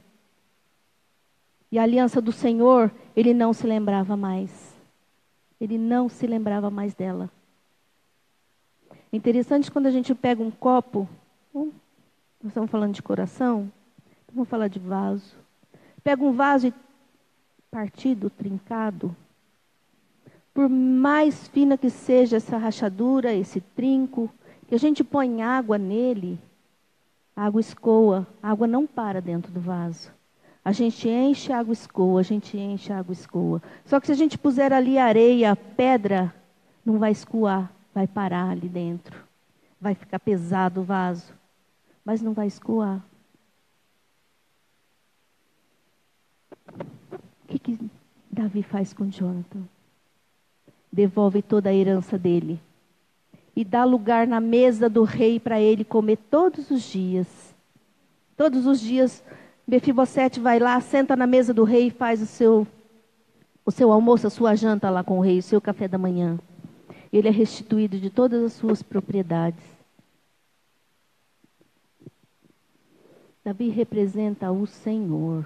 E a aliança do Senhor, ele não se lembrava mais. Ele não se lembrava mais dela. É interessante quando a gente pega um copo, nós estamos falando de coração, vamos falar de vaso. Pega um vaso partido, trincado, por mais fina que seja essa rachadura, esse trinco, que a gente põe água nele, a água escoa, a água não para dentro do vaso. A gente enche, a água escoa, a gente enche, a água escoa. Só que se a gente puser ali areia, pedra, não vai escoar, vai parar ali dentro. Vai ficar pesado o vaso, mas não vai escoar. O que Davi faz com Jonathan? Devolve toda a herança dele. E dá lugar na mesa do rei para ele comer todos os dias. Todos os dias, Mefibosete vai lá, senta na mesa do rei e faz o seu almoço, a sua janta lá com o rei, o seu café da manhã. Ele é restituído de todas as suas propriedades. Davi representa o Senhor.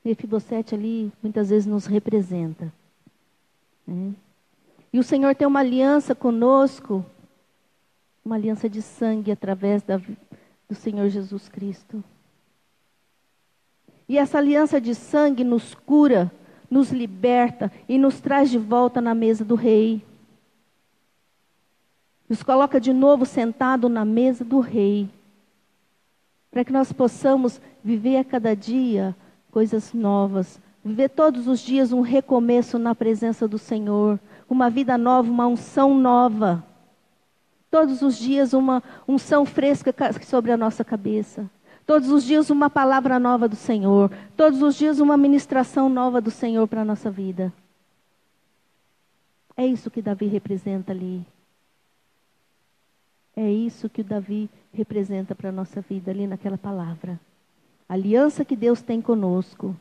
Mefibosete ali muitas vezes nos representa. E o Senhor tem uma aliança conosco, uma aliança de sangue através do Senhor Jesus Cristo. E essa aliança de sangue nos cura, nos liberta e nos traz de volta na mesa do rei. Nos coloca de novo sentado na mesa do rei. Para que nós possamos viver a cada dia coisas novas. Viver todos os dias um recomeço na presença do Senhor. Uma vida nova, uma unção nova. Todos os dias uma unção fresca sobre a nossa cabeça. Todos os dias uma palavra nova do Senhor. Todos os dias uma ministração nova do Senhor para a nossa vida. É isso que Davi representa ali. É isso que o Davi representa para a nossa vida ali naquela palavra. A aliança que Deus tem conosco.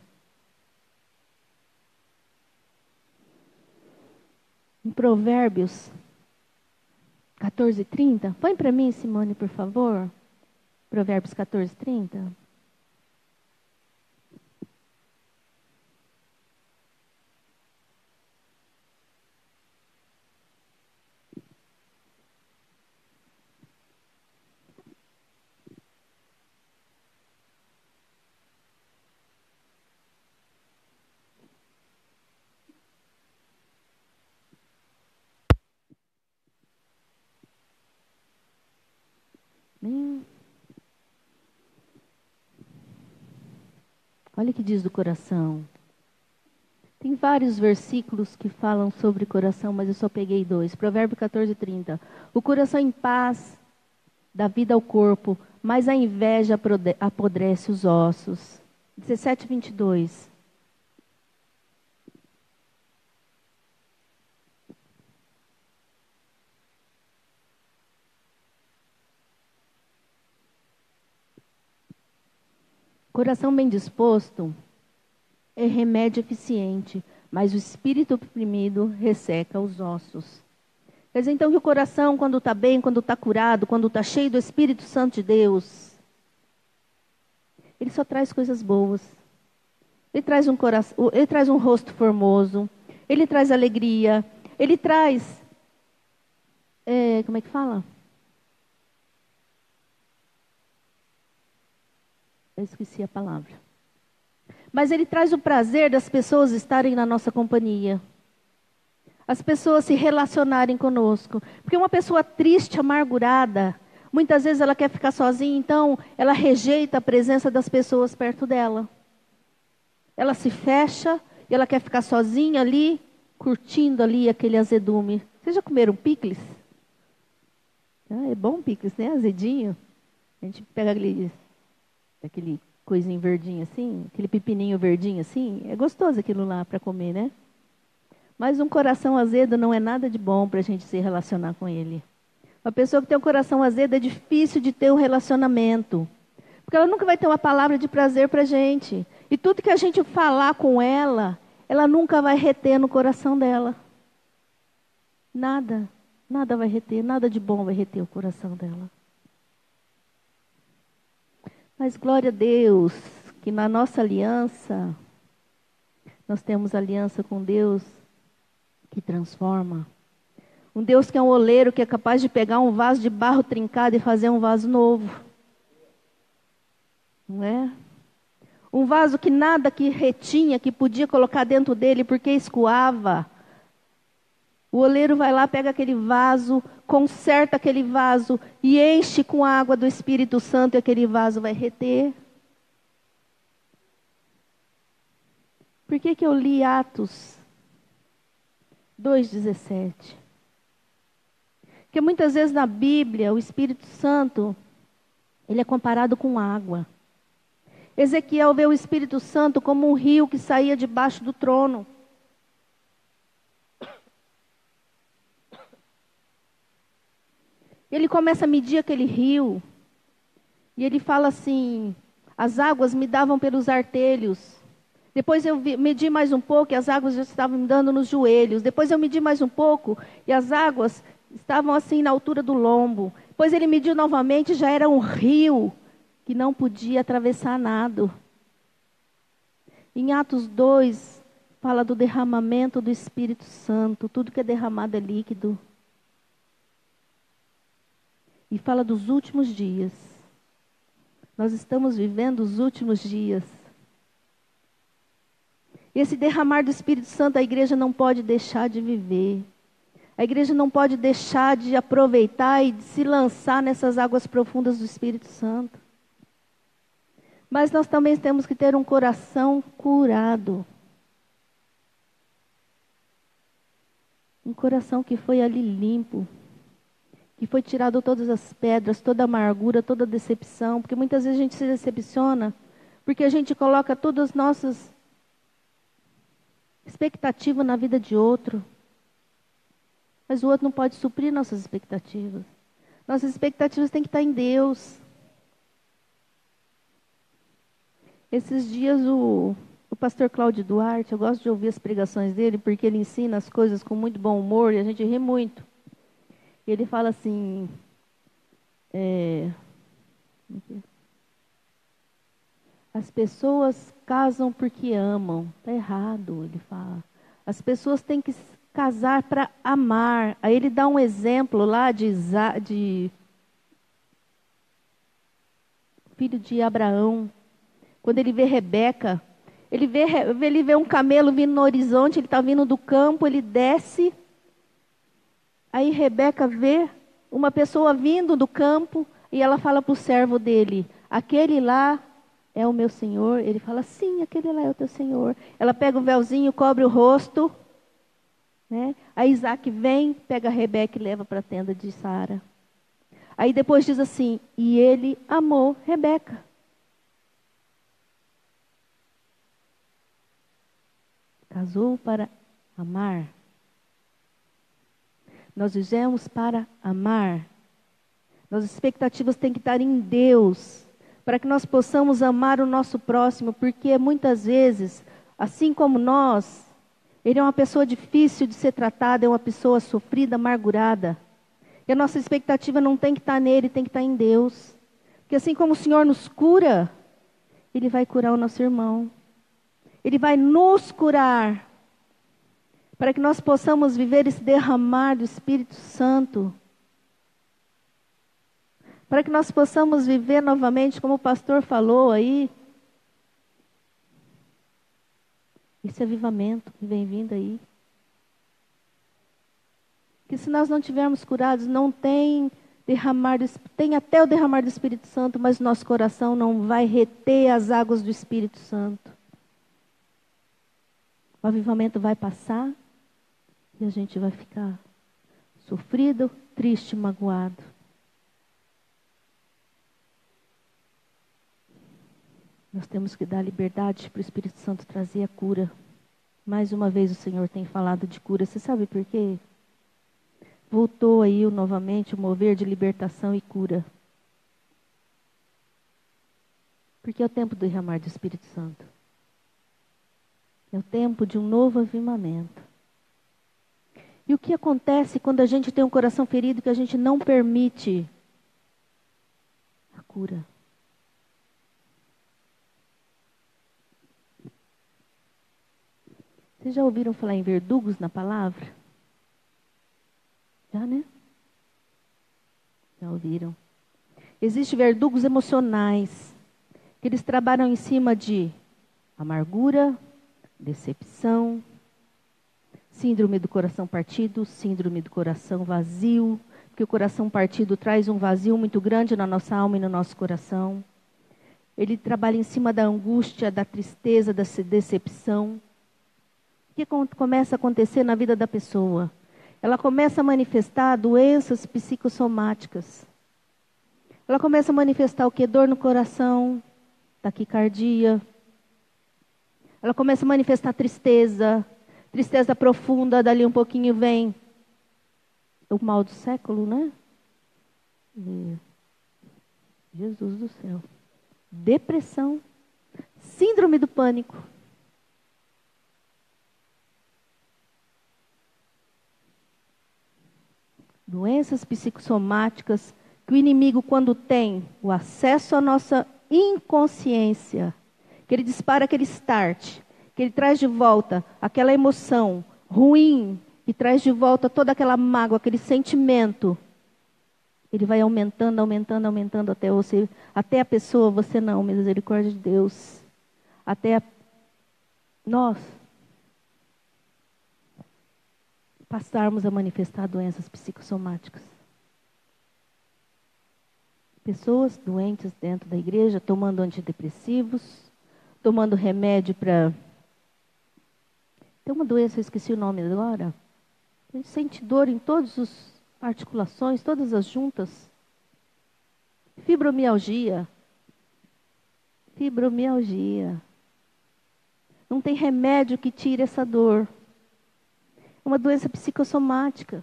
Em Provérbios 14:30. Põe para mim, Simone, por favor. Provérbios 14:30. Olha o que diz do coração. Tem vários versículos que falam sobre coração, mas eu só peguei 2. Provérbio 14:30. O coração em paz dá vida ao corpo, mas a inveja apodrece os ossos. 17:22. Coração bem disposto é remédio eficiente, mas o espírito oprimido resseca os ossos. Quer dizer, então, que o coração, quando está bem, quando está curado, quando está cheio do Espírito Santo de Deus, ele só traz coisas boas. Ele traz um coração, ele traz um rosto formoso, ele traz alegria, ele traz, como é que fala? Eu esqueci a palavra. Mas ele traz o prazer das pessoas estarem na nossa companhia. As pessoas se relacionarem conosco. Porque uma pessoa triste, amargurada, muitas vezes ela quer ficar sozinha, então ela rejeita a presença das pessoas perto dela. Ela se fecha e ela quer ficar sozinha ali, curtindo ali aquele azedume. Vocês já comeram picles? É bom picles, né? Azedinho. A gente pega aquele coisinho verdinho assim, aquele pepininho verdinho assim. É gostoso aquilo lá para comer, né? Mas um coração azedo não é nada de bom para a gente se relacionar com ele. Uma pessoa que tem um coração azedo é difícil de ter um relacionamento. Porque ela nunca vai ter uma palavra de prazer para a gente. E tudo que a gente falar com ela, ela nunca vai reter no coração dela. Nada. Nada vai reter, nada de bom vai reter o coração dela. Mas glória a Deus, que na nossa aliança, nós temos aliança com Deus que transforma. Um Deus que é um oleiro, que é capaz de pegar um vaso de barro trincado e fazer um vaso novo. Não é? Um vaso que nada que retinha, que podia colocar dentro dele porque escoava. O oleiro vai lá, pega aquele vaso, conserta aquele vaso e enche com a água do Espírito Santo e aquele vaso vai reter. Por que eu li Atos 2,17? Porque muitas vezes na Bíblia o Espírito Santo, ele é comparado com água. Ezequiel vê o Espírito Santo como um rio que saía debaixo do trono. Ele começa a medir aquele rio. E ele fala assim, as águas me davam pelos artelhos. Depois eu medi mais um pouco e as águas já estavam me dando nos joelhos. Depois eu medi mais um pouco e as águas estavam assim na altura do lombo. Depois ele mediu novamente, já era um rio que não podia atravessar nado. Em Atos 2, fala do derramamento do Espírito Santo. Tudo que é derramado é líquido. E fala dos últimos dias. Nós estamos vivendo os últimos dias. Esse derramar do Espírito Santo a igreja não pode deixar de viver. A igreja não pode deixar de aproveitar e de se lançar nessas águas profundas do Espírito Santo. Mas nós também temos que ter um coração curado. Um coração que foi ali limpo. que foi tirado todas as pedras, toda a amargura, toda a decepção, porque muitas vezes a gente se decepciona, porque a gente coloca todas as nossas expectativas na vida de outro, mas o outro não pode suprir nossas expectativas. Nossas expectativas têm que estar em Deus. Esses dias o pastor Cláudio Duarte, eu gosto de ouvir as pregações dele, porque ele ensina as coisas com muito bom humor e a gente ri muito. E ele fala assim, as pessoas casam porque amam. Está errado, ele fala. As pessoas têm que casar para amar. Aí ele dá um exemplo lá de filho de Abraão. Quando ele vê Rebeca, ele vê um camelo vindo no horizonte, ele está vindo do campo, ele desce. Aí Rebeca vê uma pessoa vindo do campo e ela fala para o servo dele, aquele lá é o meu senhor? Ele fala, sim, aquele lá é o teu senhor. Ela pega o véuzinho, cobre o rosto, né? Aí Isaac vem, pega a Rebeca e leva para a tenda de Sara. Aí depois diz assim, e ele amou Rebeca. Casou para amar. Nós vivemos para amar. Nossas expectativas têm que estar em Deus, para que nós possamos amar o nosso próximo, porque muitas vezes, assim como nós, ele é uma pessoa difícil de ser tratada, é uma pessoa sofrida, amargurada. E a nossa expectativa não tem que estar nele, tem que estar em Deus. Porque assim como o Senhor nos cura, Ele vai curar o nosso irmão. Ele vai nos curar, para que nós possamos viver esse derramar do Espírito Santo. Para que nós possamos viver novamente, como o pastor falou aí, esse avivamento que vem vindo aí. Que se nós não tivermos curados, não tem até o derramar do Espírito Santo, mas nosso coração não vai reter as águas do Espírito Santo. O avivamento vai passar e a gente vai ficar sofrido, triste, magoado. Nós temos que dar liberdade para o Espírito Santo trazer a cura. Mais uma vez o Senhor tem falado de cura. Você sabe por quê? Voltou aí novamente o mover de libertação e cura. Porque é o tempo do derramar do Espírito Santo. É o tempo de um novo avivamento. E o que acontece quando a gente tem um coração ferido que a gente não permite a cura? Vocês já ouviram falar em verdugos na palavra? Já, né? Já ouviram. Existem verdugos emocionais, que eles trabalham em cima de amargura, decepção, síndrome do coração partido, síndrome do coração vazio, porque o coração partido traz um vazio muito grande na nossa alma e no nosso coração. Ele trabalha em cima da angústia, da tristeza, da decepção. O que começa a acontecer na vida da pessoa? Ela começa a manifestar doenças psicossomáticas. Ela começa a manifestar o que? Dor no coração, taquicardia. Ela começa a manifestar tristeza, tristeza profunda, dali um pouquinho vem o mal do século, né? Jesus do céu. Depressão, síndrome do pânico. Doenças psicossomáticas que o inimigo, quando tem o acesso à nossa inconsciência, que ele dispara aquele start, que ele traz de volta aquela emoção ruim, e traz de volta toda aquela mágoa, aquele sentimento, ele vai aumentando, aumentando, aumentando até a pessoa, você não, misericórdia de Deus, nós passarmos a manifestar doenças psicossomáticas. Pessoas doentes dentro da igreja, tomando antidepressivos, tomando remédio para... Tem uma doença, eu esqueci o nome agora. A gente sente dor em todas as articulações, todas as juntas. Fibromialgia. Fibromialgia. Não tem remédio que tire essa dor. É uma doença psicossomática.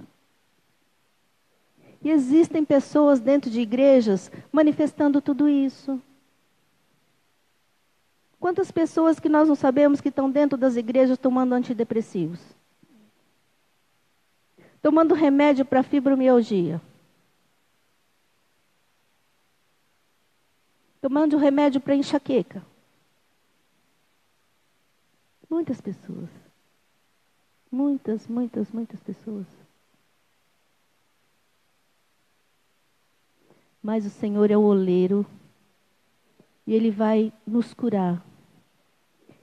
E existem pessoas dentro de igrejas manifestando tudo isso. Quantas pessoas que nós não sabemos que estão dentro das igrejas tomando antidepressivos? Tomando remédio para fibromialgia. Tomando remédio para enxaqueca. Muitas pessoas. Muitas pessoas. Mas o Senhor é o oleiro. E Ele vai nos curar.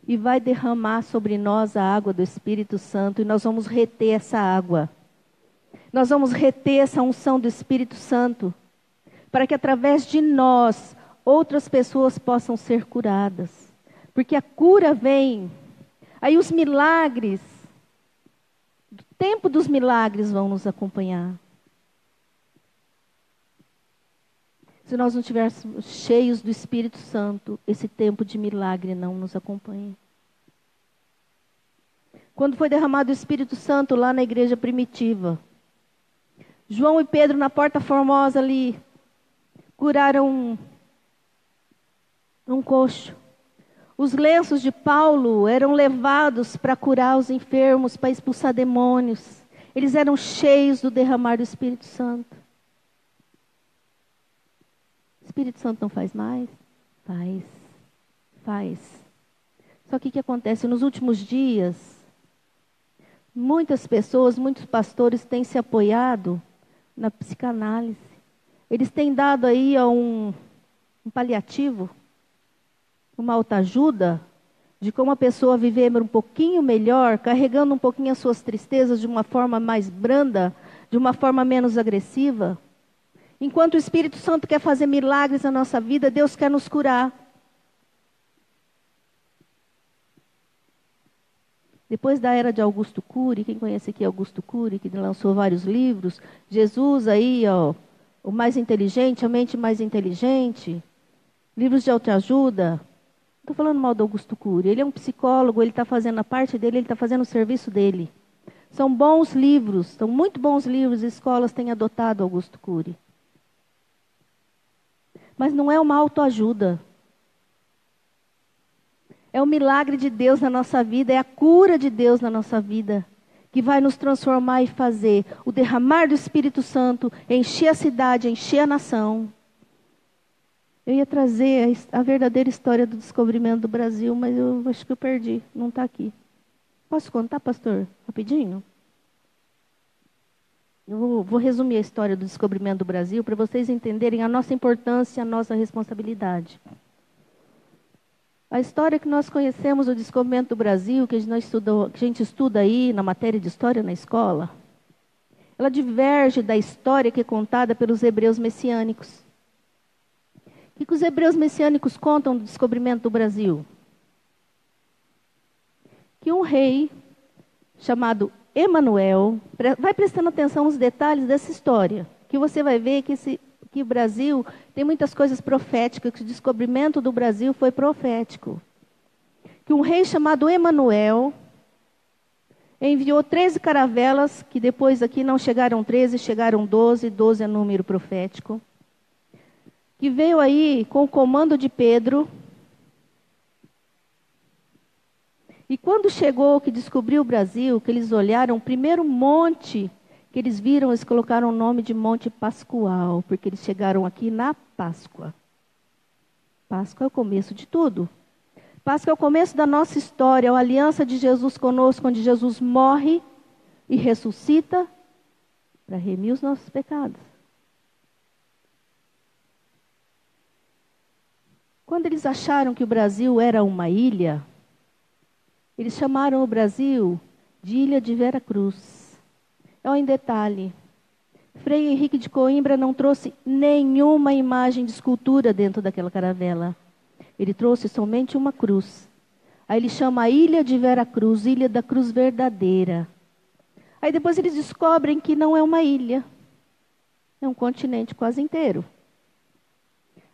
E vai derramar sobre nós a água do Espírito Santo. E nós vamos reter essa água. Nós vamos reter essa unção do Espírito Santo. Para que através de nós, outras pessoas possam ser curadas. Porque a cura vem. Aí os milagres, o tempo dos milagres vão nos acompanhar. Se nós não estivermos cheios do Espírito Santo, esse tempo de milagre não nos acompanha. Quando foi derramado o Espírito Santo lá na igreja primitiva, João e Pedro na Porta Formosa ali, curaram um coxo. Os lenços de Paulo eram levados para curar os enfermos, para expulsar demônios. Eles eram cheios do derramar do Espírito Santo. O Espírito Santo não faz mais? Faz. Só que o que acontece? Nos últimos dias, muitas pessoas, muitos pastores têm se apoiado na psicanálise. Eles têm dado aí um paliativo, uma autoajuda de como a pessoa viver um pouquinho melhor, carregando um pouquinho as suas tristezas de uma forma mais branda, de uma forma menos agressiva. Enquanto o Espírito Santo quer fazer milagres na nossa vida, Deus quer nos curar. Depois da era de Augusto Cury, quem conhece aqui Augusto Cury, que lançou vários livros, Jesus aí, o mais inteligente, a mente mais inteligente, livros de autoajuda. Não estou falando mal do Augusto Cury, ele é um psicólogo, ele está fazendo a parte dele, ele está fazendo o serviço dele. São bons livros, são muito bons livros, escolas têm adotado Augusto Cury. Mas não é uma autoajuda. É o milagre de Deus na nossa vida, é a cura de Deus na nossa vida, que vai nos transformar e fazer o derramar do Espírito Santo, encher a cidade, encher a nação. Eu ia trazer a verdadeira história do descobrimento do Brasil, mas eu acho que eu perdi, não está aqui. Posso contar, pastor? Rapidinho? Eu vou resumir a história do descobrimento do Brasil para vocês entenderem a nossa importância, a nossa responsabilidade. A história que nós conhecemos do descobrimento do Brasil, que a gente estuda aí na matéria de história na escola, ela diverge da história que é contada pelos hebreus messiânicos. O que os hebreus messiânicos contam do descobrimento do Brasil? Que um rei chamado Emanuel, vai prestando atenção nos detalhes dessa história, que você vai ver que o Brasil tem muitas coisas proféticas, que o descobrimento do Brasil foi profético. Que um rei chamado Emanuel enviou 13 caravelas, que depois aqui não chegaram 13, chegaram 12, 12 é número profético. Que veio aí com o comando de Pedro. E quando chegou, que descobriu o Brasil, que eles olharam, o primeiro monte que eles viram, eles colocaram o nome de Monte Pascual, porque eles chegaram aqui na Páscoa. Páscoa é o começo de tudo. Páscoa é o começo da nossa história, a aliança de Jesus conosco, onde Jesus morre e ressuscita para remir os nossos pecados. Quando eles acharam que o Brasil era uma ilha, eles chamaram o Brasil de Ilha de Vera Cruz. É um detalhe. Frei Henrique de Coimbra não trouxe nenhuma imagem de escultura dentro daquela caravela. Ele trouxe somente uma cruz. Aí ele chama a Ilha de Vera Cruz, Ilha da Cruz Verdadeira. Aí depois eles descobrem que não é uma ilha. É um continente quase inteiro.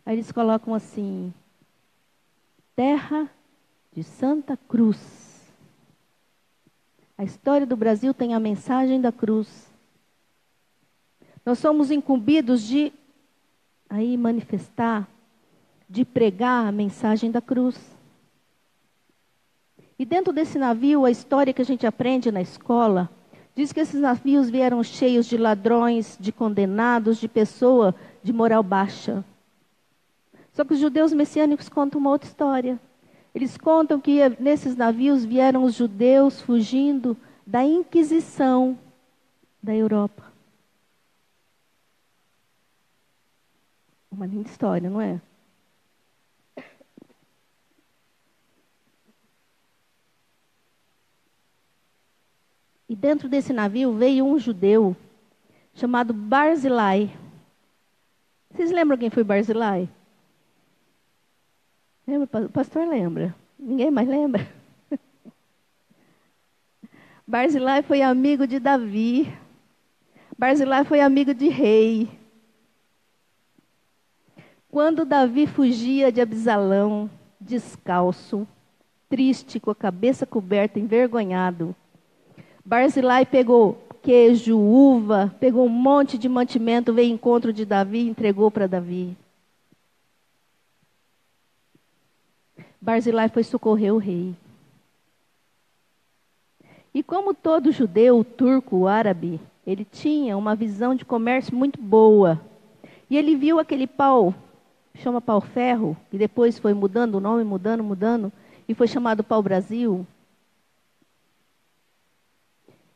Aí eles colocam assim, Terra de Santa Cruz. A história do Brasil tem a mensagem da cruz. Nós somos incumbidos de aí manifestar, de pregar a mensagem da cruz. E dentro desse navio, a história que a gente aprende na escola, diz que esses navios vieram cheios de ladrões, de condenados, de pessoa de moral baixa. Só que os judeus messiânicos contam uma outra história. Eles contam que nesses navios vieram os judeus fugindo da Inquisição da Europa. Uma linda história, não é? E dentro desse navio veio um judeu chamado Barzilai. Vocês lembram quem foi Barzilai? Lembra? O pastor lembra. Ninguém mais lembra? Barzilai foi amigo de Davi. Barzilai foi amigo de rei. Quando Davi fugia de Absalão, descalço, triste, com a cabeça coberta, envergonhado, Barzilai pegou queijo, uva, pegou um monte de mantimento, veio ao encontro de Davi e entregou para Davi. Barzilai foi socorrer o rei. E como todo judeu, turco, árabe, ele tinha uma visão de comércio muito boa. E ele viu aquele pau, chama pau-ferro, que depois foi mudando o nome, mudando, e foi chamado pau-brasil.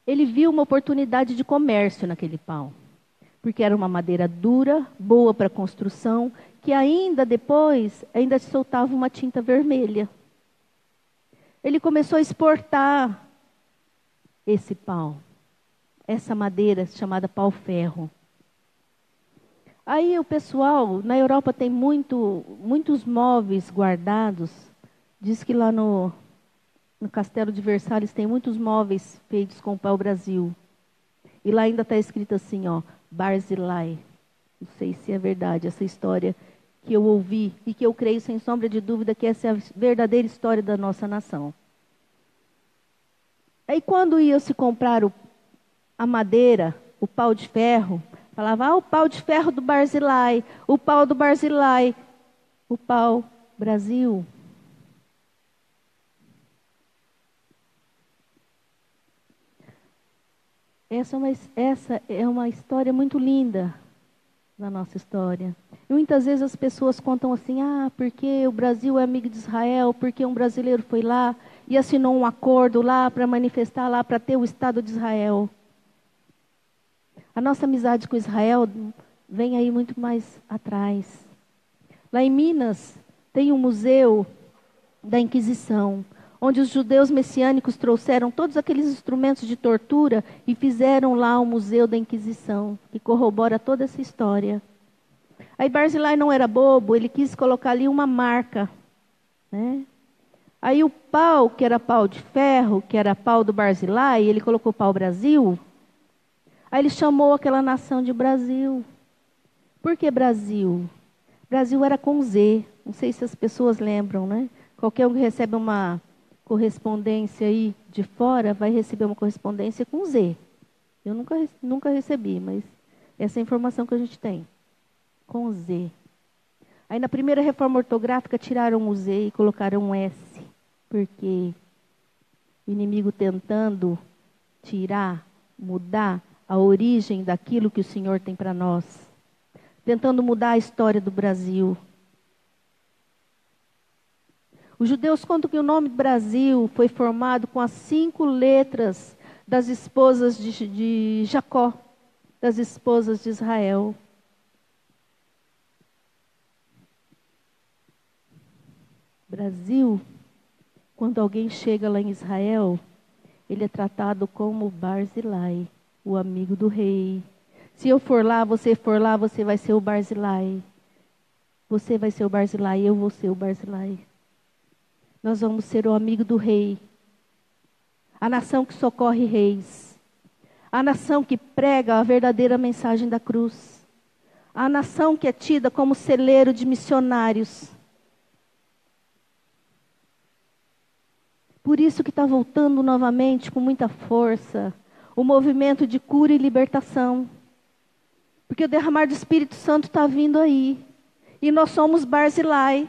Ele viu uma oportunidade de comércio naquele pau. Porque era uma madeira dura, boa para construção, que ainda depois, ainda soltava uma tinta vermelha. Ele começou a exportar esse pau, essa madeira chamada pau-ferro. Aí o pessoal, na Europa tem muitos móveis guardados. Diz que lá no Castelo de Versalhes tem muitos móveis feitos com pau-brasil. E lá ainda está escrito assim, ó, Barzilai. Não sei se é verdade essa história que eu ouvi e que eu creio sem sombra de dúvida que essa é a verdadeira história da nossa nação. Aí quando ia se comprar a madeira, o pau de ferro, falava, o pau de ferro do Barzilai, o pau do Barzilai, o pau Brasil. Essa é uma história muito linda na nossa história. E muitas vezes as pessoas contam assim, porque o Brasil é amigo de Israel, porque um brasileiro foi lá e assinou um acordo lá para manifestar lá, para ter o Estado de Israel. A nossa amizade com Israel vem aí muito mais atrás. Lá em Minas tem um museu da Inquisição, onde os judeus messiânicos trouxeram todos aqueles instrumentos de tortura e fizeram lá o Museu da Inquisição, que corrobora toda essa história. Aí Barzilai não era bobo, ele quis colocar ali uma marca, né? Aí o pau, que era pau de ferro, que era pau do Barzilai, ele colocou pau Brasil. Aí ele chamou aquela nação de Brasil. Por que Brasil? Brasil era com Z, não sei se as pessoas lembram, né? Qualquer um que recebe uma correspondência aí de fora vai receber uma correspondência com Z. Eu nunca recebi, mas essa é a informação que a gente tem. Com Z. Aí na primeira reforma ortográfica tiraram o Z e colocaram um S. Porque o inimigo tentando tirar, mudar a origem daquilo que o Senhor tem para nós. Tentando mudar a história do Brasil. Os judeus contam que o nome Brasil foi formado com as 5 letras das esposas de Jacó, das esposas de Israel. Brasil, quando alguém chega lá em Israel, ele é tratado como Barzilai, o amigo do rei. Se eu for lá, você vai ser o Barzilai. Você vai ser o Barzilai, eu vou ser o Barzilai. Nós vamos ser o amigo do rei. A nação que socorre reis. A nação que prega a verdadeira mensagem da cruz. A nação que é tida como celeiro de missionários. Por isso que está voltando novamente com muita força o movimento de cura e libertação. Porque o derramar do Espírito Santo está vindo aí. E nós somos Barzilai.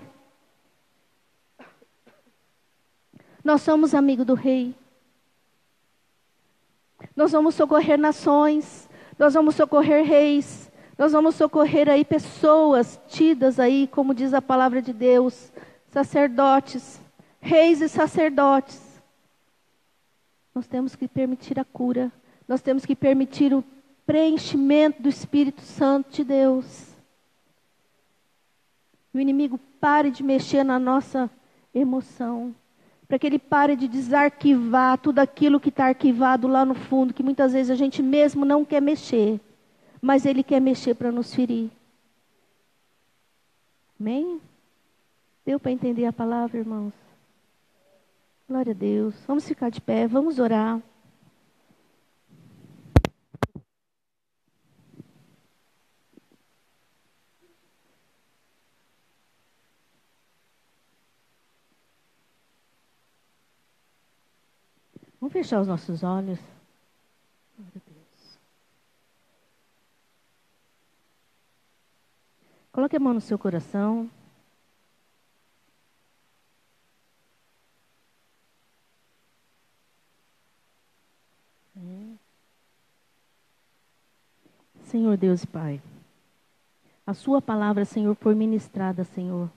Nós somos amigos do rei. Nós vamos socorrer nações. Nós vamos socorrer reis. Nós vamos socorrer aí pessoas tidas aí, como diz a palavra de Deus, sacerdotes, reis e sacerdotes. Nós temos que permitir a cura. Nós temos que permitir o preenchimento do Espírito Santo de Deus. O inimigo pare de mexer na nossa emoção. Para que ele pare de desarquivar tudo aquilo que está arquivado lá no fundo, que muitas vezes a gente mesmo não quer mexer. Mas ele quer mexer para nos ferir. Amém? Deu para entender a palavra, irmãos? Glória a Deus. Vamos ficar de pé, vamos orar. Vamos fechar os nossos olhos. Glória a Deus. Coloque a mão no seu coração. Senhor Deus e Pai, a sua palavra, Senhor, foi ministrada, Senhor,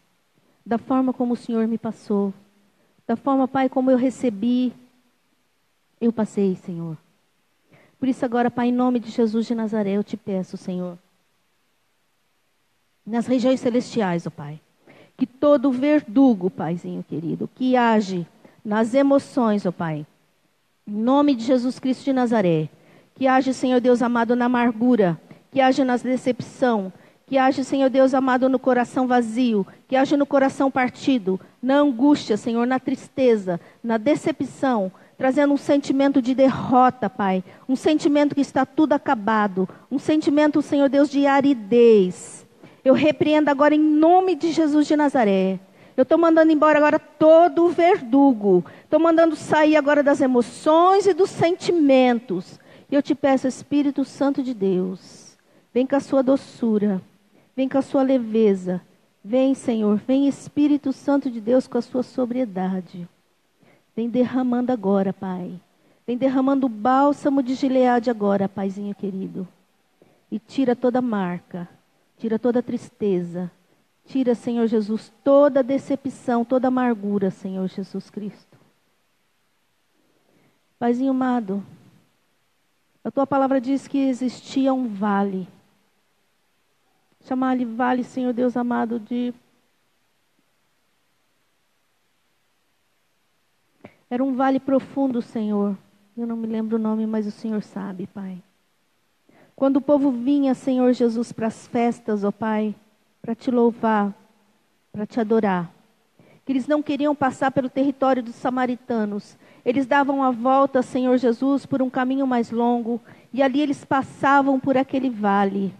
da forma como o Senhor me passou, da forma, Pai, como eu recebi, eu passei, Senhor. Por isso agora, Pai, em nome de Jesus de Nazaré, eu te peço, Senhor, nas regiões celestiais, ó Pai, que todo verdugo, Paizinho querido, que age nas emoções, ó Pai, em nome de Jesus Cristo de Nazaré, que age, Senhor Deus amado, na amargura, que age na decepção, que age, Senhor Deus amado, no coração vazio, que age no coração partido, na angústia, Senhor, na tristeza, na decepção, trazendo um sentimento de derrota, Pai, um sentimento que está tudo acabado, um sentimento, Senhor Deus, de aridez. Eu repreendo agora em nome de Jesus de Nazaré. Eu estou mandando embora agora todo o verdugo. Estou mandando sair agora das emoções e dos sentimentos. E eu te peço, Espírito Santo de Deus, vem com a sua doçura, vem com a sua leveza. Vem, Senhor, vem Espírito Santo de Deus com a sua sobriedade. Vem derramando agora, Pai. Vem derramando o bálsamo de Gileade agora, Paizinho querido. E tira toda marca, tira toda tristeza. Tira, Senhor Jesus, toda decepção, toda amargura, Senhor Jesus Cristo. Paizinho amado, a tua palavra diz que existia um vale. Chamar-lhe vale, Senhor Deus amado, Era um vale profundo, Senhor. Eu não me lembro o nome, mas o Senhor sabe, Pai. Quando o povo vinha, Senhor Jesus, para as festas, ó Pai, para te louvar, para te adorar, que eles não queriam passar pelo território dos samaritanos. Eles davam a volta, Senhor Jesus, por um caminho mais longo, e ali eles passavam por aquele vale.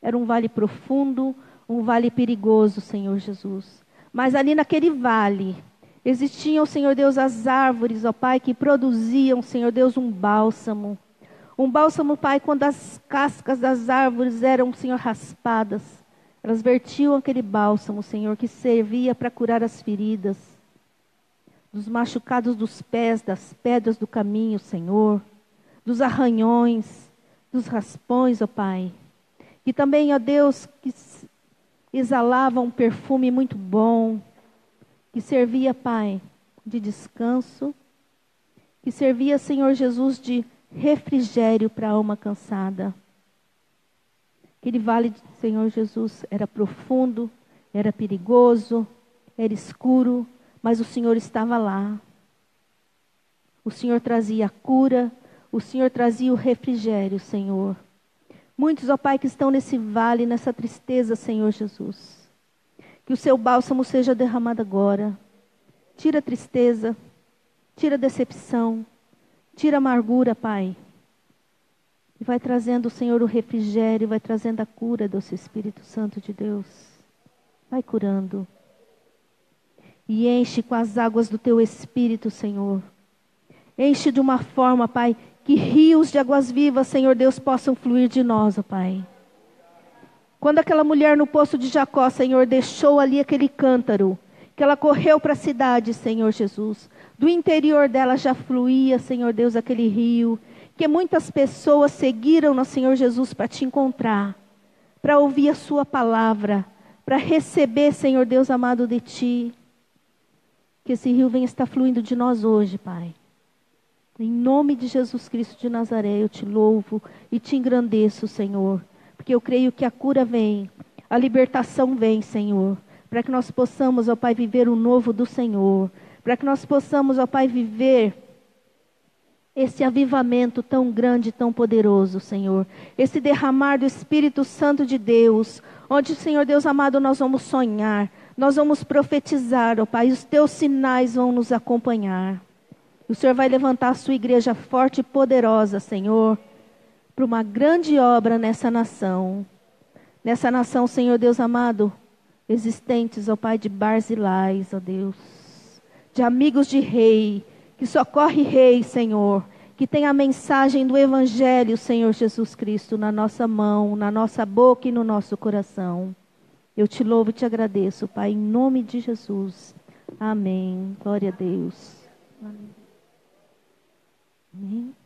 Era um vale profundo, um vale perigoso, Senhor Jesus. Mas ali naquele vale, existiam, Senhor Deus, as árvores, ó Pai, que produziam, Senhor Deus, um bálsamo. Um bálsamo, Pai, quando as cascas das árvores eram, Senhor, raspadas. Elas vertiam aquele bálsamo, Senhor, que servia para curar as feridas, dos machucados dos pés, das pedras do caminho, Senhor, dos arranhões, dos raspões, ó Pai. Que também, ó Deus, que exalava um perfume muito bom, que servia, Pai, de descanso, que servia, Senhor Jesus, de refrigério para a alma cansada. Aquele vale, Senhor Jesus, era profundo, era perigoso, era escuro, mas o Senhor estava lá. O Senhor trazia a cura, o Senhor trazia o refrigério, Senhor. Muitos, ó Pai, que estão nesse vale, nessa tristeza, Senhor Jesus. Que o seu bálsamo seja derramado agora. Tira a tristeza, tira a decepção, tira a amargura, Pai. E vai trazendo, Senhor, o refrigério, vai trazendo a cura do seu Espírito Santo de Deus. Vai curando. E enche com as águas do teu Espírito, Senhor. Enche de uma forma, Pai, que rios de águas vivas, Senhor Deus, possam fluir de nós, ó Pai. Quando aquela mulher no poço de Jacó, Senhor, deixou ali aquele cântaro, que ela correu para a cidade, Senhor Jesus. Do interior dela já fluía, Senhor Deus, aquele rio, que muitas pessoas seguiram, Senhor Jesus, para te encontrar, para ouvir a sua palavra, para receber, Senhor Deus amado, de ti. Que esse rio venha estar fluindo de nós hoje, Pai. Em nome de Jesus Cristo de Nazaré, eu te louvo e te engrandeço, Senhor. Porque eu creio que a cura vem, a libertação vem, Senhor. Para que nós possamos, ó Pai, viver o novo do Senhor. Para que nós possamos, ó Pai, viver esse avivamento tão grande, tão poderoso, Senhor. Esse derramar do Espírito Santo de Deus. Onde, Senhor Deus amado, nós vamos sonhar. Nós vamos profetizar, ó Pai. Os teus sinais vão nos acompanhar. O Senhor vai levantar a sua igreja forte e poderosa, Senhor, para uma grande obra nessa nação. Nessa nação, Senhor Deus amado, existentes, ó Pai, de Barzilais, ó Deus, de amigos de rei, que socorre rei, Senhor, que tem a mensagem do Evangelho, Senhor Jesus Cristo, na nossa mão, na nossa boca e no nosso coração. Eu te louvo e te agradeço, Pai, em nome de Jesus. Amém. Glória a Deus. Amém. Amém.